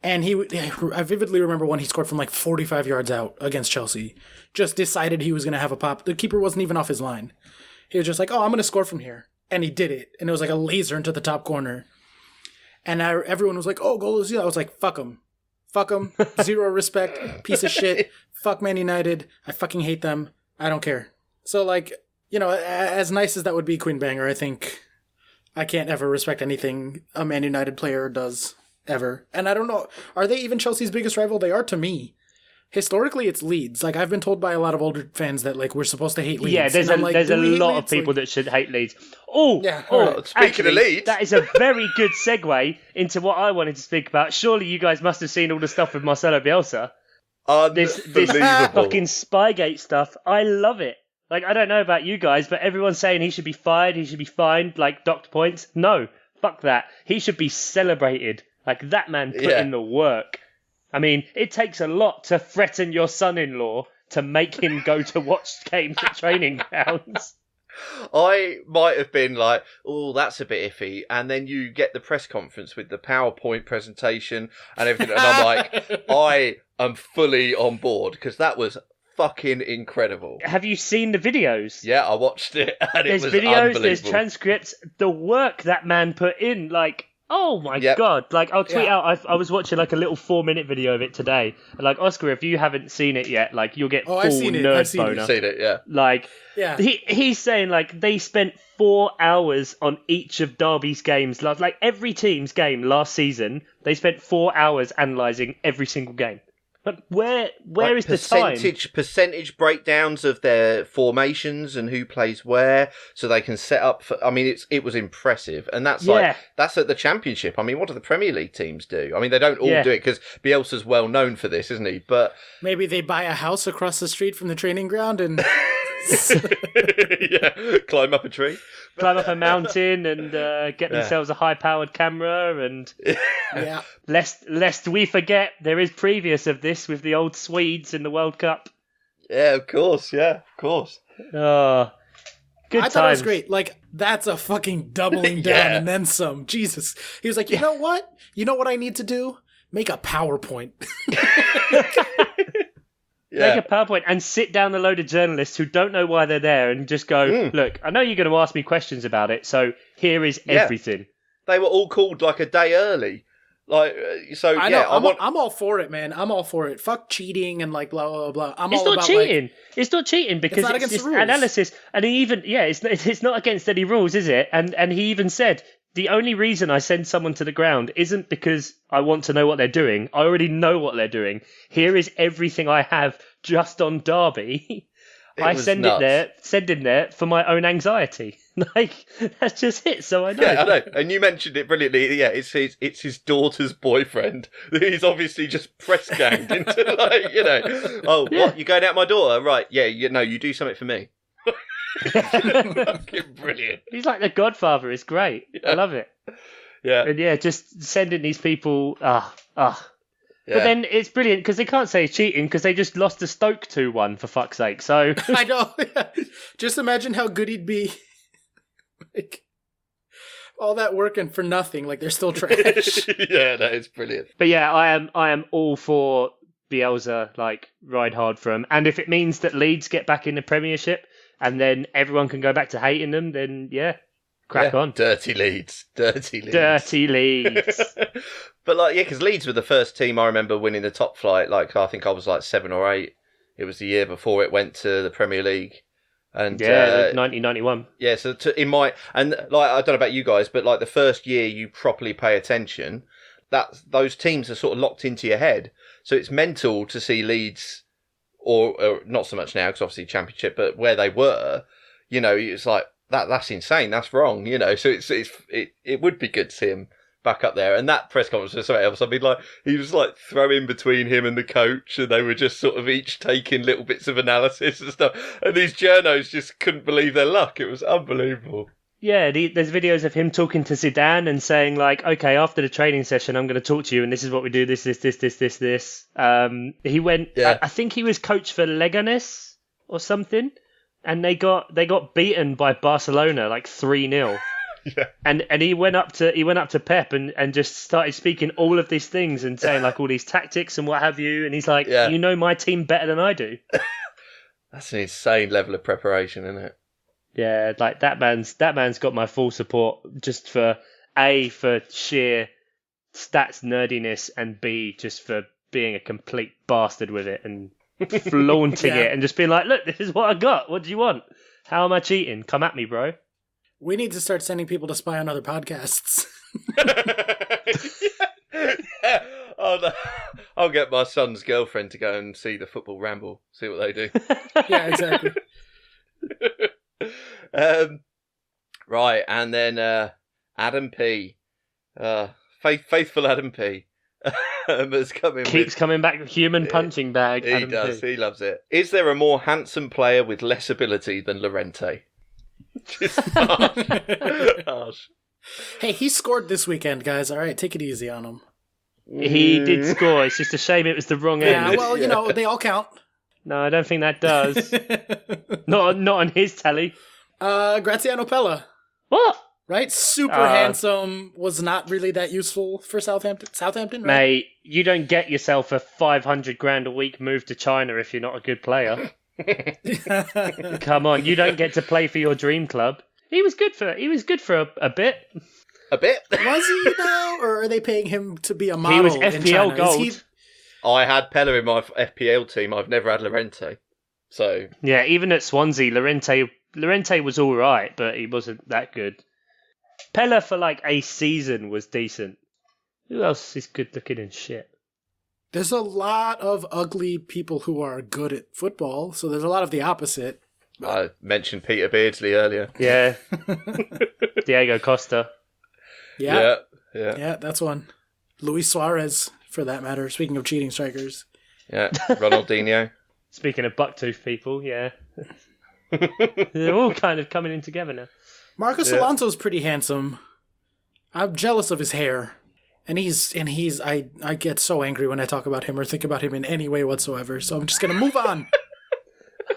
And I vividly remember when he scored from like 45 yards out against Chelsea. Just decided he was going to have a pop. The keeper wasn't even off his line. He was just like, oh, I'm going to score from here. And he did it. And it was like a laser into the top corner. And everyone was like, oh, goal is you. I was like, fuck him. Fuck him. Zero respect. Piece of shit. Fuck Man United. I fucking hate them. I don't care. So like, you know, as nice as that would be, Queen Banger, I think I can't ever respect anything a Man United player does. Ever. And I don't know, are they even Chelsea's biggest rival? They are to me. Historically, it's Leeds. Like, I've been told by a lot of older fans that, like, we're supposed to hate Leeds. Yeah, there's a lot of people that should hate Leeds. Speaking of Leeds. That is a very good segue into what I wanted to speak about. Surely you guys must have seen all the stuff with Marcelo Bielsa. This fucking Spygate stuff. I love it. Like, I don't know about you guys, but everyone's saying he should be fired, he should be fined, like, docked points. No, fuck that. He should be celebrated. Like, that man put in the work. I mean, it takes a lot to threaten your son-in-law to make him go to watch games at training grounds. I might have been like, oh, that's a bit iffy. And then you get the press conference with the PowerPoint presentation and everything. And I'm like, I am fully on board because that was fucking incredible. Have you seen the videos? Yeah, I watched it and there's it was videos, unbelievable. There's transcripts. The work that man put in, like... Oh my God. Like, I'll tweet out, I was watching like a little 4-minute video of it today. And like, Oscar, if you haven't seen it yet, like, you'll get full nerd boner. I've seen it, yeah. Like, he's saying like they spent 4 hours on each of Derby's games. Like, every team's game last season, they spent 4 hours analysing every single game. But where is the time? Percentage breakdowns of their formations and who plays where, so they can set up for. I mean, it was impressive, and that's that's at the Championship. I mean, what do the Premier League teams do? I mean, they don't all do it because Bielsa's well known for this, isn't he? But maybe they buy a house across the street from the training ground and climb up a tree. Climb up a mountain and get themselves a high-powered camera and lest we forget, there is previous of this with the old Swedes in the World Cup. Yeah, of course. Good I times. thought it was great. Like, that's a fucking doubling down and then some. Jesus. He was like, you know what? You know what I need to do? Make a PowerPoint. Make a PowerPoint and sit down a load of journalists who don't know why they're there and just go, look, I know you're going to ask me questions about it, so here is everything. They were all called like a day early. Like, so, I know, I'm all for it, man. I'm all for it. Fuck cheating and like blah, blah, blah. It's not cheating because it's just analysis. And he even, it's not against any rules, is it? And he even said, the only reason I send someone to the ground isn't because I want to know what they're doing. I already know what they're doing. Here is everything I have just on Derby. I send him there for my own anxiety. Like, that's just it, so I know. Yeah, I know. And you mentioned it brilliantly. Yeah, it's his daughter's boyfriend. He's obviously just press ganged into, like, what? You going out my daughter? Right, you do something for me. Fucking brilliant. He's like the Godfather. It's great. I love it. Yeah. And just sending these people. But then it's brilliant because they can't say it's cheating because they just lost to Stoke 2-1 for fuck's sake. So I know. Just imagine how good he'd be. Like, all that working for nothing. Like, they're still trash. Yeah, that is brilliant. But yeah, I am all for Bielsa. Like, ride hard for him. And if it means that Leeds get back in the Premiership and then everyone can go back to hating them, then crack on. Dirty Leeds. Dirty Leeds. But because Leeds were the first team I remember winning the top flight. Like, I think I was like 7 or 8. It was the year before it went to the Premier League. And 1991. Yeah, so I don't know about you guys, but like the first year you properly pay attention, those teams are sort of locked into your head. So it's mental to see Leeds, or not so much now because obviously Championship, but where they were, it's like that's insane, that's wrong, So it would be good to see him back up there. And that press conference was something else. I mean, like, he was like throwing between him and the coach, and they were just sort of each taking little bits of analysis and stuff. And these journos just couldn't believe their luck. It was unbelievable. Yeah, there's videos of him talking to Zidane and saying, like, okay, after the training session, I'm going to talk to you, and this is what we do, this. He went, I think he was coach for Leganes or something. and they got beaten by Barcelona like 3-0. Yeah. And he went up to Pep and just started speaking all of these things and saying like all these tactics and what have you. And he's like, you know my team better than I do. That's an insane level of preparation, isn't it? Yeah, like that man's got my full support just for sheer stats nerdiness and B just for being a complete bastard with it and flaunting it and just being like, look, this is what I got. What do you want? How am I cheating? Come at me, bro. We need to start sending people to spy on other podcasts. Yeah. Oh, no. I'll get my son's girlfriend to go and see the football ramble, see what they do. Yeah, exactly. Right, and then Adam P. Faithful Adam P. has come in Keeps coming back with human punching bag. He Adam does. P. He loves it. Is there a more handsome player with less ability than Llorente? Just harsh. Hey, he scored this weekend, guys. All right, take it easy on him. He did score. It's just a shame it was the wrong end. Yeah, well, you know, they all count. No, I don't think that does. not on his tally. Graziano Pella. What? Right? Super handsome. Was not really that useful for Southampton, right? Mate, you don't get yourself a 500 grand a week move to China if you're not a good player. Come on, you don't get to play for your dream club. He was good for a bit. A bit? Was he now, or are they paying him to be a model? He was in FPL China? gold. I had Pella in my FPL team. I've never had Llorente. So Yeah, even at Swansea, Llorente was all right, but he wasn't that good. Pella for like a season was decent. Who else is good looking and shit? There's a lot of ugly people who are good at football, so there's a lot of the opposite. I mentioned Peter Beardsley earlier. Yeah. Diego Costa. Yeah, Yeah. that's one. Luis Suarez, for that matter. Speaking of cheating strikers. Yeah. Ronaldinho. Speaking of bucktooth people, yeah. They're all kind of coming in together now. Marcos Alonso's pretty handsome. I'm jealous of his hair. And I get so angry when I talk about him or think about him in any way whatsoever, so I'm just going to move on.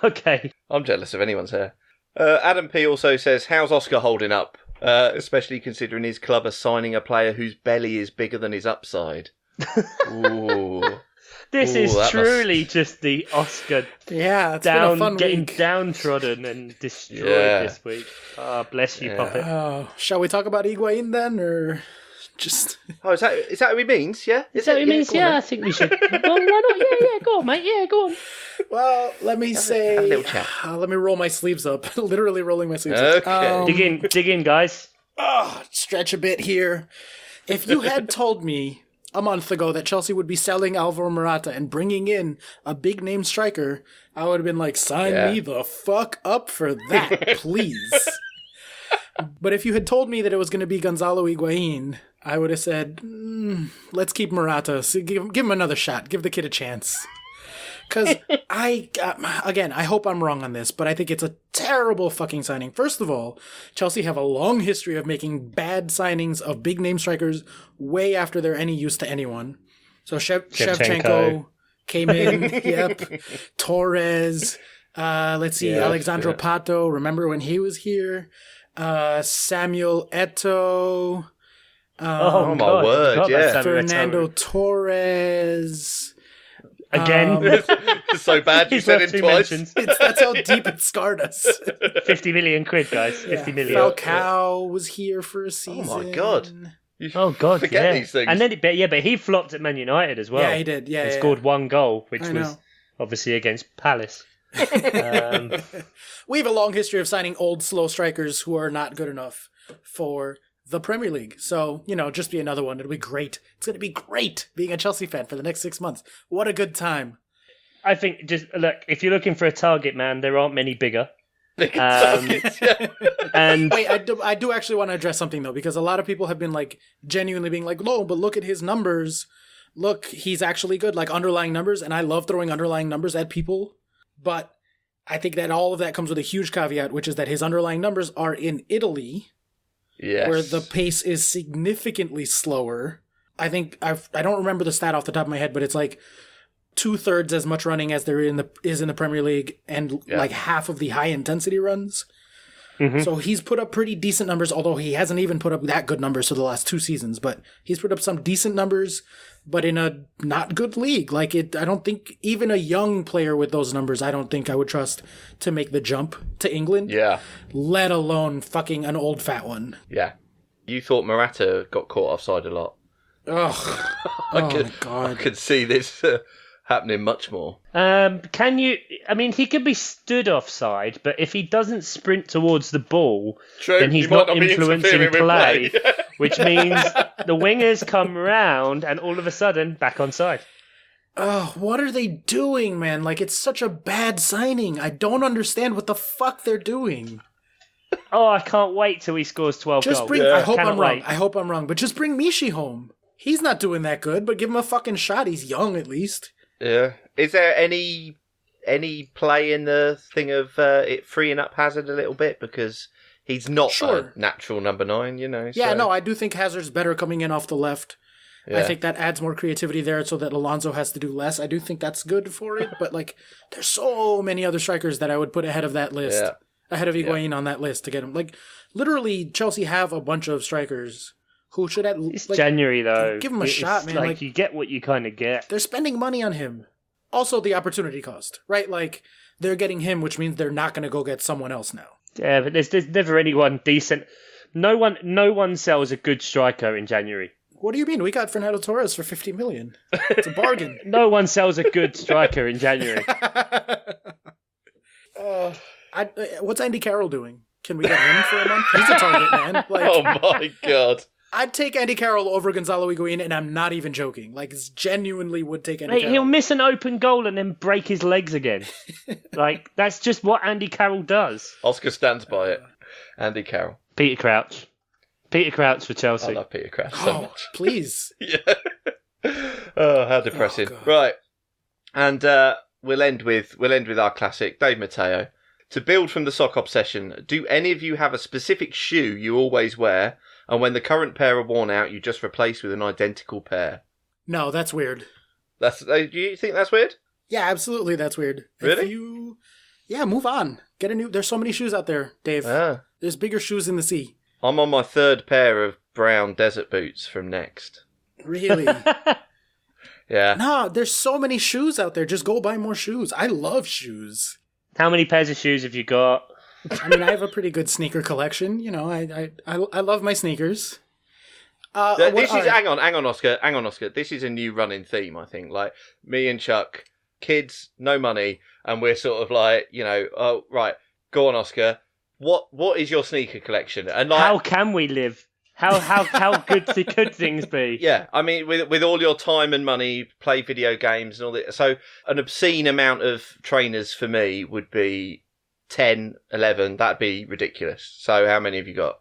Okay. I'm jealous of anyone's hair. Adam P. also says, how's Oscar holding up? Especially considering his club are signing a player whose belly is bigger than his upside. Ooh. This is truly just the Oscar Yeah, it's been a fun getting week. downtrodden and destroyed this week. Oh, bless you, Puppet. Shall we talk about Higuain then, or just... Oh, is that what he means? Yeah? Is that what it means? Go on, Yeah, I think we should. Well, why not? Yeah, go on, mate. Yeah, go on. Well, let me say... have a little chat. Let me roll my sleeves up. Literally rolling my sleeves up. Okay. Dig in, guys. Stretch a bit here. If you had told me a month ago that Chelsea would be selling Alvaro Morata and bringing in a big-name striker, I would have been like, sign me the fuck up for that, please. But if you had told me that it was going to be Gonzalo Higuain, I would have said, let's keep Morata. So give him another shot. Give the kid a chance. Because I hope I'm wrong on this, but I think it's a terrible fucking signing. First of all, Chelsea have a long history of making bad signings of big name strikers way after they're any use to anyone. So Shevchenko came in, yep. Torres, let's see, Alexandro Pato, remember when he was here? Samuel Eto'o. Oh my word, yeah. Fernando Torres. Again. It's so bad you said it twice. That's how deep it scarred us. 50 million quid, guys. 50 million. Falcao was here for a season. Oh my god. Forget these things. And then, but he flopped at Man United as well. Yeah, he did. Yeah, he scored one goal, which was obviously against Palace. We have a long history of signing old, slow strikers who are not good enough for the Premier League. So, just be another one. It'll be great. It's going to be great being a Chelsea fan for the next 6 months. What a good time. I think, just look, if you're looking for a target, man, there aren't many bigger. Targets, yeah. And wait, I do actually want to address something, though, because a lot of people have been, genuinely being like, no, but look at his numbers. Look, he's actually good, underlying numbers, and I love throwing underlying numbers at people. But I think that all of that comes with a huge caveat, which is that his underlying numbers are in Italy, where the pace is significantly slower. I think I don't remember the stat off the top of my head, but it's 2/3 as much running as there is in the Premier League, and like half of the high intensity runs. Mm-hmm. So he's put up pretty decent numbers, although he hasn't even put up that good numbers for the last 2 seasons. But he's put up some decent numbers, but in a not good league. Like I don't think even a young player with those numbers, I don't think I would trust to make the jump to England. Yeah. Let alone fucking an old fat one. Yeah. You thought Morata got caught offside a lot. Ugh. My God. I could see this happening much more. Can you... I mean, he could be stood offside, but if he doesn't sprint towards the ball, then he's not influencing play, which means the wingers come round and all of a sudden back onside. Oh, what are they doing, man? Like, it's such a bad signing. I don't understand what the fuck they're doing. Oh, I can't wait till he scores 12 goals. I hope I'm wrong. I hope I'm wrong. But just bring Mishi home. He's not doing that good, but give him a fucking shot. He's young, at least. Yeah. Is there any play in the thing of it freeing up Hazard a little bit? Because he's not a natural number 9, you know. Yeah, no, I do think Hazard's better coming in off the left. Yeah. I think that adds more creativity there so that Alonso has to do less. I do think that's good for it, but like, there's so many other strikers that I would put ahead of that list. Yeah. Ahead of Higuain on that list to get him. Like, literally, Chelsea have a bunch of strikers who should at least... It's January, though. Give him a shot, man. Like, you get what you kind of get. They're spending money on him. Also, the opportunity cost, right? Like, they're getting him, which means they're not going to go get someone else now. Yeah, but there's never anyone decent. No one sells a good striker in January. What do you mean? We got Fernando Torres for 50 million. It's a bargain. No one sells a good striker in January. What's Andy Carroll doing? Can we get him for a month? He's a target man. Like, oh my God. I'd take Andy Carroll over Gonzalo Higuain, and I'm not even joking. Like, genuinely would take Andy Carroll. He'll miss an open goal and then break his legs again. Like, that's just what Andy Carroll does. Oscar stands by it. Andy Carroll. Peter Crouch. Peter Crouch for Chelsea. I love Peter Crouch so much. Please. Yeah. Oh, how depressing. Right. And we'll end with our classic, Dave Matteo. To build from the sock obsession, do any of you have a specific shoe you always wear, and when the current pair are worn out, you just replace with an identical pair? No, that's weird. Do you think that's weird? Yeah, absolutely, that's weird. Really? Yeah, move on. Get a new... There's so many shoes out there, Dave. There's bigger shoes in the sea. I'm on my 3rd pair of brown desert boots from Next. Really? Yeah. No, there's so many shoes out there. Just go buy more shoes. I love shoes. How many pairs of shoes have you got? I mean, I have a pretty good sneaker collection. You know, I love my sneakers. Hang on, Oscar. This is a new running theme, I think. Like, me and Chuck, kids, no money, and we're sort of like, you know, oh, right, go on, Oscar. What is your sneaker collection? And like, how can we live? How good could things be? Yeah, I mean, with all your time and money, play video games and all that. So an obscene amount of trainers for me would be 10, 11. That'd be ridiculous. So how many have you got?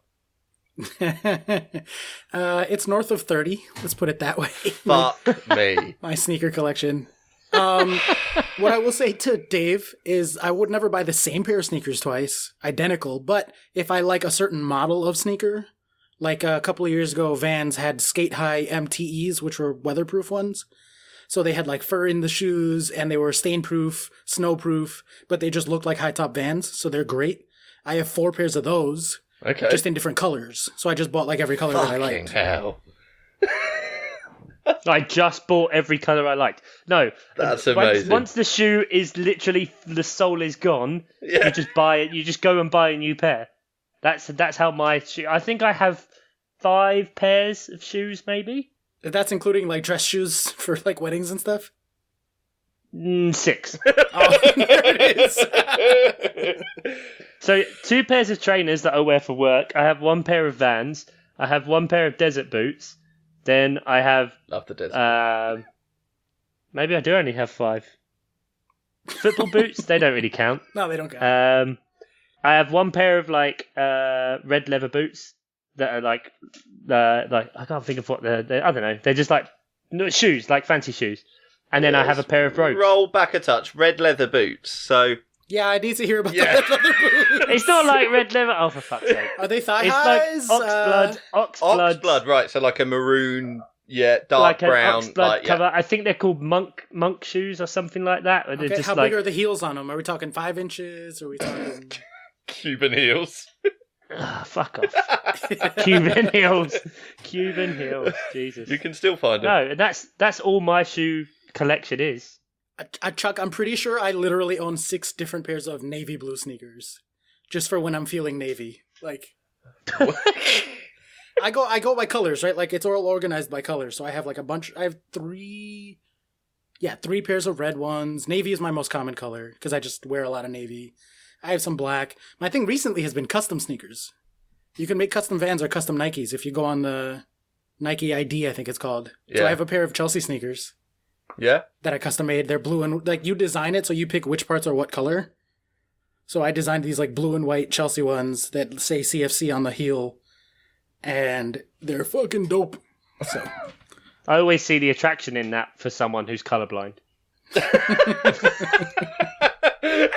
It's north of 30. Let's put it that way. Fuck me. My sneaker collection. What I will say to Dave is I would never buy the same pair of sneakers twice, identical. But if I like a certain model of sneaker, like a couple of years ago, Vans had skate high MTEs, which were weatherproof ones. So they had like fur in the shoes and they were stain proof, snow proof, but they just looked like high top Vans. So they're great. I have 4 pairs of those. Okay. Just in different colors. So I just bought like every color that I liked. Fucking hell. I just bought every colour I liked. No. That's amazing. Once the shoe is literally, the sole is gone, you just buy it, you just go and buy a new pair. That's how my shoe... I think I have 5 pairs of shoes, maybe. That's including like dress shoes for like weddings and stuff? 6. Oh, there it is. So 2 pairs of trainers that I wear for work. I have 1 pair of Vans. I have 1 pair of desert boots. Then I have... Love the desert. Maybe I do only have 5. Football boots, they don't really count. No, they don't count. I have 1 pair of like red leather boots that are like I can't think of what they're I don't know. They're just like shoes, like fancy shoes. And then I have a pair of brogues. Roll back a touch. Red leather boots. So yeah, I need to hear about the red leather boots. It's not like red leather. Oh, for fuck's sake! Are they thigh it's highs? Like ox blood. Ox blood, right? So like a maroon Yeah, dark like brown. an oxblood cover. I think they're called monk shoes or something like that. Or Okay, how big are the heels on them? Are we talking 5 inches? Or are we talking Cuban heels. Fuck off. Cuban heels. Jesus. You can still find them. No, that's all my shoe collection is. Chuck, I'm pretty sure I literally own 6 different pairs of navy blue sneakers, just for when I'm feeling navy. Like, I go by colors, right? Like, it's all organized by colors. So I have like a bunch. I have 3 pairs of red ones. Navy is my most common color because I just wear a lot of navy. I have some black. My thing recently has been custom sneakers. You can make custom Vans or custom Nikes if you go on the Nike ID, I think it's called. Yeah. So I have a pair of Chelsea sneakers. Yeah. That I custom made. They're blue and like you design it so you pick which parts are what color. So I designed these like blue and white Chelsea ones that say CFC on the heel. And they're fucking dope. So I always see the attraction in that for someone who's colorblind.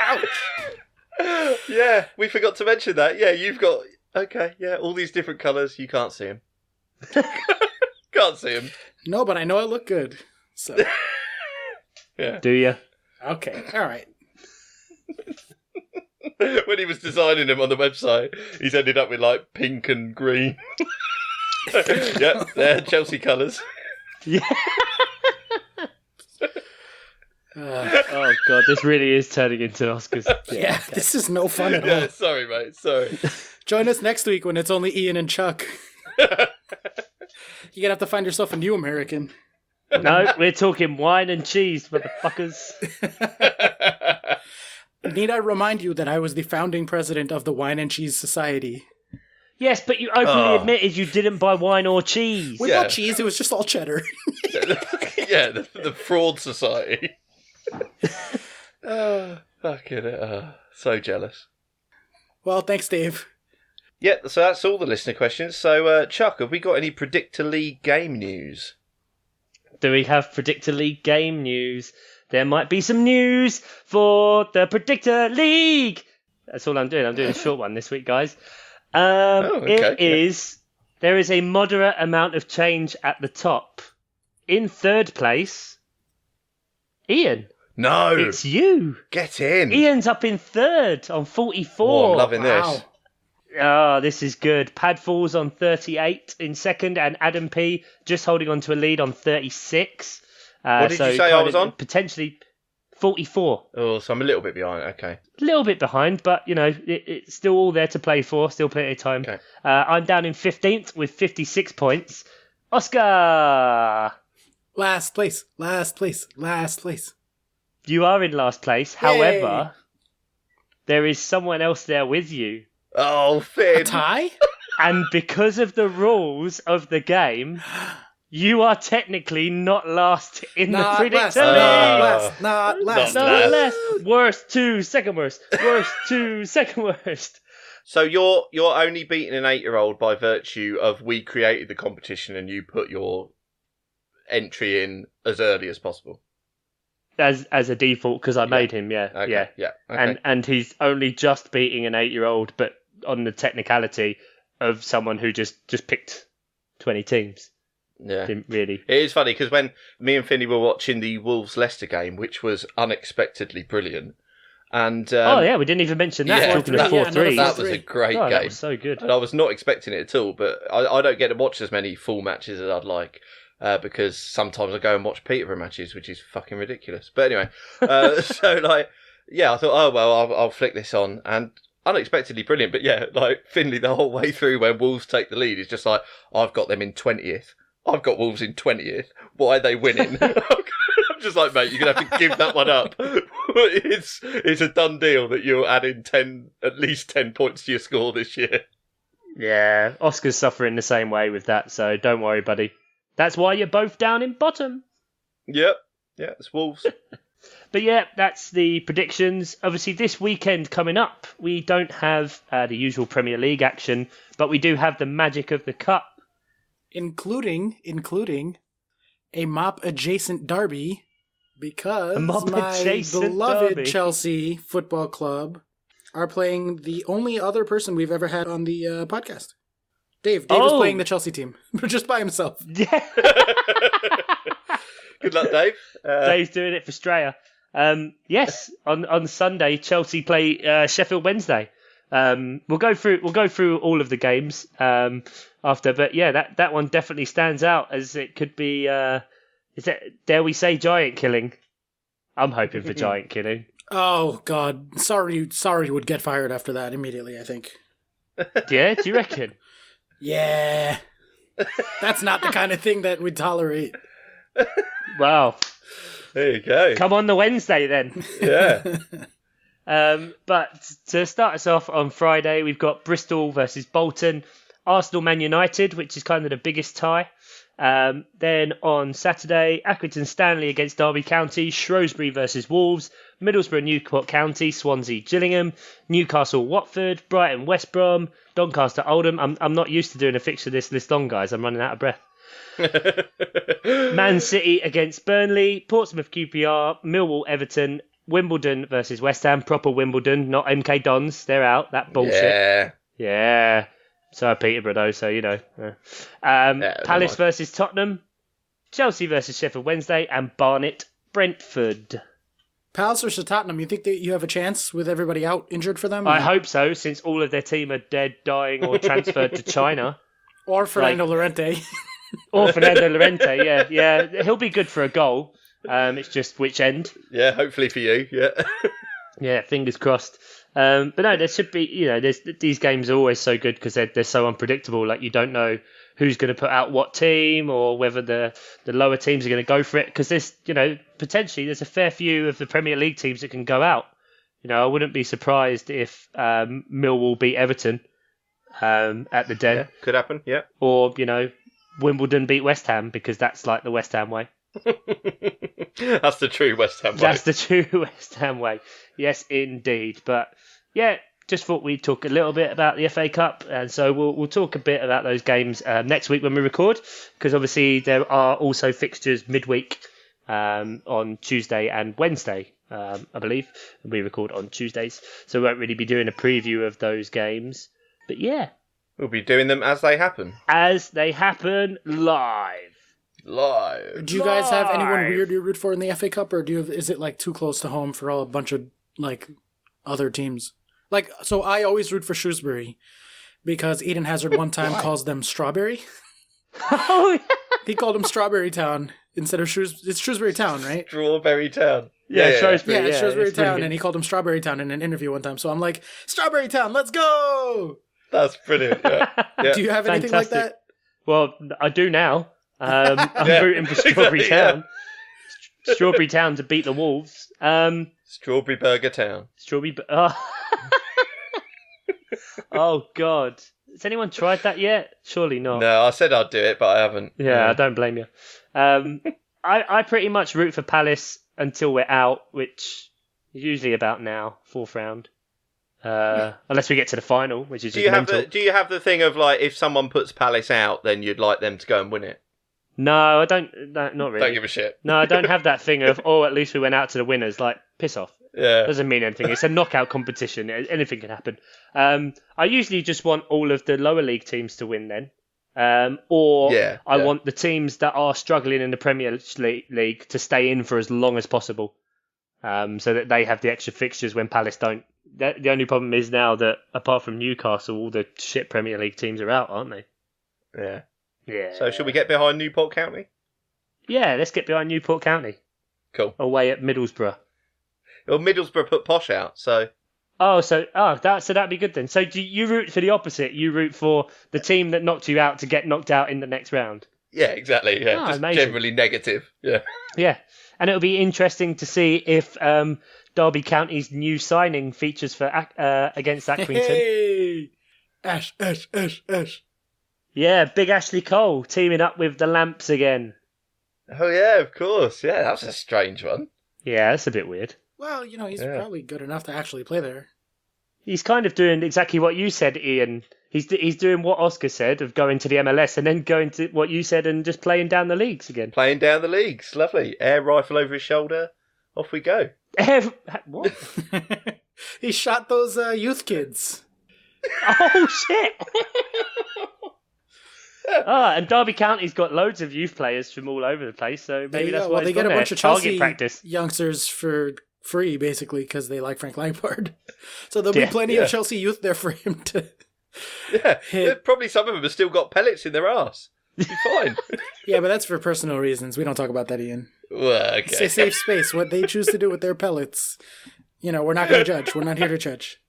Ouch. Yeah, we forgot to mention that. Yeah, you've got all these different colours. You can't see them. Can't see them. No, but I know I look good. So, yeah. Do you? Okay. All right. When he was designing them on the website, he's ended up with like pink and green. Yeah, they're Chelsea colours. Yeah. Oh god, this really is turning into Oscars. Yeah, this is no fun at all. Yeah, sorry, mate. Sorry. Join us next week when it's only Ian and Chuck. You're gonna have to find yourself a new American. No, we're talking wine and cheese, motherfuckers. Need I remind you that I was the founding president of the Wine and Cheese Society? Yes, but you openly admitted you didn't buy wine or cheese. We bought cheese, it was just all cheddar. Yeah, the fraud society. Fucking it. So jealous. Well, thanks, Dave. Yeah, so that's all the listener questions. So, Chuck, have we got any Predictor League game news? Do we have Predictor League game news? There might be some news for the Predictor League. That's all I'm doing. I'm doing a short one this week, guys. There is a moderate amount of change at the top. In third place, Ian. No. It's you. Get in. Ian's up in third on 44. Oh, I'm loving this. Oh, this is good. Padfall's on 38 in second, and Adam P just holding on to a lead on 36. What did you say I was on? Potentially 44. Oh, so I'm a little bit behind. Okay. A little bit behind, but, you know, it's still all there to play for. Still plenty of time. Okay. I'm down in 15th with 56 points. Oscar! Last place. You are in last place. Yay. However, there is someone else there with you. Oh, Finn. A tie? And because of the rules of the game, you are technically not last in the Predictor League. Not last. Worst to second worst. Worst to second worst. So you're only beating an 8-year-old by virtue of we created the competition and you put your entry in as early as possible. As a default, because I made him, yeah. Okay, yeah. Okay. And he's only just beating an 8-year-old, but on the technicality of someone who just picked 20 teams. Yeah. Didn't really. It is funny, because when me and Finney were watching the Wolves-Leicester game, which was unexpectedly brilliant, and... we didn't even mention that. Talking of 4-3. That was a great game. That was so good. And I was not expecting it at all, but I don't get to watch as many full matches as I'd like. Because sometimes I go and watch Peterborough matches, which is fucking ridiculous. But anyway, I thought, I'll flick this on, and unexpectedly brilliant. But yeah, like Finley, the whole way through when Wolves take the lead, is just like, I've got them in 20th. I've got Wolves in 20th. Why are they winning? I'm just like, mate, you're gonna have to give that one up. It's a done deal that you're adding at least 10 points to your score this year. Yeah, Oscar's suffering the same way with that, so don't worry, buddy. That's why you're both down in bottom. Yep. Yeah, it's Wolves. But yeah, that's the predictions. Obviously, this weekend coming up, we don't have the usual Premier League action, but we do have the magic of the Cup. Including a MOP-adjacent derby, because my beloved derby. Chelsea Football Club are playing the only other person we've ever had on the podcast. Dave is playing the Chelsea team, just by himself. Yeah. Good luck, Dave. Dave's doing it for Straya. Yes, on Sunday, Chelsea play Sheffield Wednesday. We'll go through all of the games after, but yeah, that one definitely stands out as it could be. Dare we say giant killing? I'm hoping for giant killing. Oh God, sorry, would get fired after that immediately. I think. Yeah, do you reckon? Yeah, that's not the kind of thing that we'd tolerate. Wow. There you go. Come on the Wednesday then. Yeah. But to start us off on Friday, we've got Bristol versus Bolton, Arsenal Man United, which is kind of the biggest tie. Then on Saturday, Accrington Stanley against Derby County, Shrewsbury versus Wolves, Middlesbrough Newport County, Swansea Gillingham, Newcastle Watford, Brighton West Brom, Doncaster Oldham. I'm not used to doing a fixture this long, guys. I'm running out of breath. Man City against Burnley, Portsmouth QPR, Millwall Everton, Wimbledon versus West Ham, proper Wimbledon, not MK Dons. They're out. That bullshit. Yeah. So Peterborough though, so you know. Palace versus Tottenham, Chelsea versus Sheffield Wednesday, and Barnet Brentford. Palace versus Tottenham. You think that you have a chance with everybody out injured for them? I hope so, since all of their team are dead, dying, or transferred to China. Or Fernando Llorente. Or Fernando Llorente, yeah. He'll be good for a goal. It's just which end. Yeah, hopefully for you, yeah. Yeah, fingers crossed. But no, there should be, these games are always so good because they're so unpredictable. Like, you don't know who's going to put out what team or whether the lower teams are going to go for it. Because there's, potentially there's a fair few of the Premier League teams that can go out. I wouldn't be surprised if Millwall beat Everton at the Den. Yeah, could happen, yeah. Or, Wimbledon beat West Ham because that's like the West Ham way. That's the true West Ham way. That's the true West Ham way. Yes, indeed. But yeah, just thought we'd talk a little bit about the FA Cup, and so we'll talk a bit about those games next week when we record, because obviously there are also fixtures midweek on Tuesday and Wednesday, I believe. We record on Tuesdays, so we won't really be doing a preview of those games. But yeah, we'll be doing them as they happen. As they happen live. Do you guys have anyone weird you root for in the FA Cup, or is it like too close to home for a bunch of like other teams? Like, so I always root for Shrewsbury because Eden Hazard one time calls them Strawberry. Oh, yeah. He called them Strawberry Town instead of Shrewsbury. It's Shrewsbury Town, right? Strawberry Town. Yeah, Shrewsbury. Yeah, Shrewsbury Town, and he called them Strawberry Town in an interview one time. So I'm like, Strawberry Town, let's go! That's brilliant. Yeah. Do you have anything like that? Well, I do now. I'm rooting for Strawberry Town. Strawberry Town to beat the Wolves. Strawberry Burger Town. Oh, God. Has anyone tried that yet? Surely not. No, I said I'd do it, but I haven't. Yeah, I don't blame you. I pretty much root for Palace until we're out, which is usually about now, fourth round. Unless we get to the final, which is mental. Do you have the thing of, like, if someone puts Palace out, then you'd like them to go and win it? No, I don't. No, not really. Don't give a shit. No, I don't have that thing of, at least we went out to the winners. Like, piss off. Yeah. Doesn't mean anything. It's a knockout competition. Anything can happen. I usually just want all of the lower league teams to win then. I want the teams that are struggling in the Premier League to stay in for as long as possible. So that they have the extra fixtures when Palace don't. The only problem is now that, apart from Newcastle, all the shit Premier League teams are out, aren't they? Yeah. Yeah. So should we get behind Newport County? Yeah, let's get behind Newport County. Cool. Away at Middlesbrough. Well, Middlesbrough put Posh out, so... that'd be good then. So do you root for the opposite? You root for the team that knocked you out to get knocked out in the next round? Yeah, exactly. Yeah, just amazing. Generally negative. Yeah. Yeah, and it'll be interesting to see if Derby County's new signing features for against Accrington. Hey! Ash. Yeah, big Ashley Cole teaming up with the Lamps again. Oh yeah, of course. Yeah, that was a strange one. Yeah, that's a bit weird. Well, he's probably good enough to actually play there. He's kind of doing exactly what you said, Ian. He's doing what Oscar said of going to the MLS and then going to what you said and just playing down the leagues again. Playing down the leagues, lovely. Air rifle over his shoulder, off we go. What? He shot those youth kids. Oh shit! And Derby County's got loads of youth players from all over the place, so maybe that's why they he's get a gone bunch there. of Chelsea Target practice. youngsters for free, basically, because they like Frank Lampard. So there'll be plenty of Chelsea youth there for him to. Yeah, probably some of them have still got pellets in their arse. Be fine. Yeah, but that's for personal reasons. We don't talk about that, Ian. Well, okay. It's a safe space. What they choose to do with their pellets, we're not going to judge. We're not here to judge.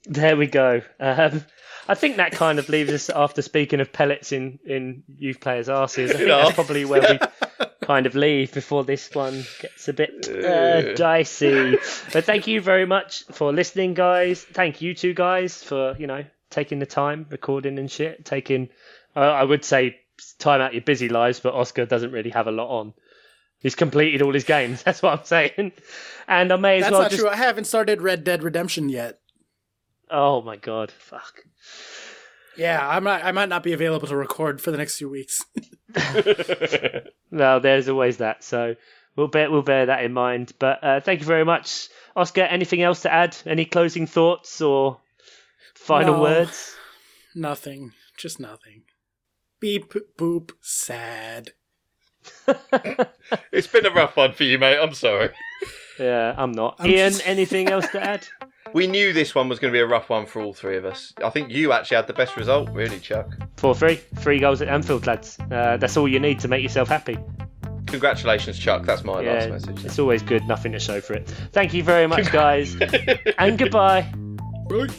There we go. I think that kind of leaves us, after speaking of pellets in youth players' arses, I think that's probably where we kind of leave before this one gets a bit dicey. But thank you very much for listening, guys. Thank you two guys for, taking the time, recording and shit, taking, I would say, time out your busy lives, but Oscar doesn't really have a lot on. He's completed all his games, that's what I'm saying. And I may as well That's not true. I haven't started Red Dead Redemption yet. Oh my god, fuck. Yeah, I might not be available to record for the next few weeks. No, there's always that, so we'll bear that in mind. But thank you very much. Oscar, anything else to add? Any closing thoughts or final words? Nothing. Just nothing. Beep, boop, sad. It's been a rough one for you, mate. I'm sorry. Yeah, I'm not. Ian, anything else to add? We knew this one was going to be a rough one for all three of us. I think you actually had the best result, really, Chuck. 4-3. 3 goals at Anfield, lads. That's all you need to make yourself happy. Congratulations, Chuck. That's my last message. It's always good. Nothing to show for it. Thank you very much, guys. And goodbye. Bye.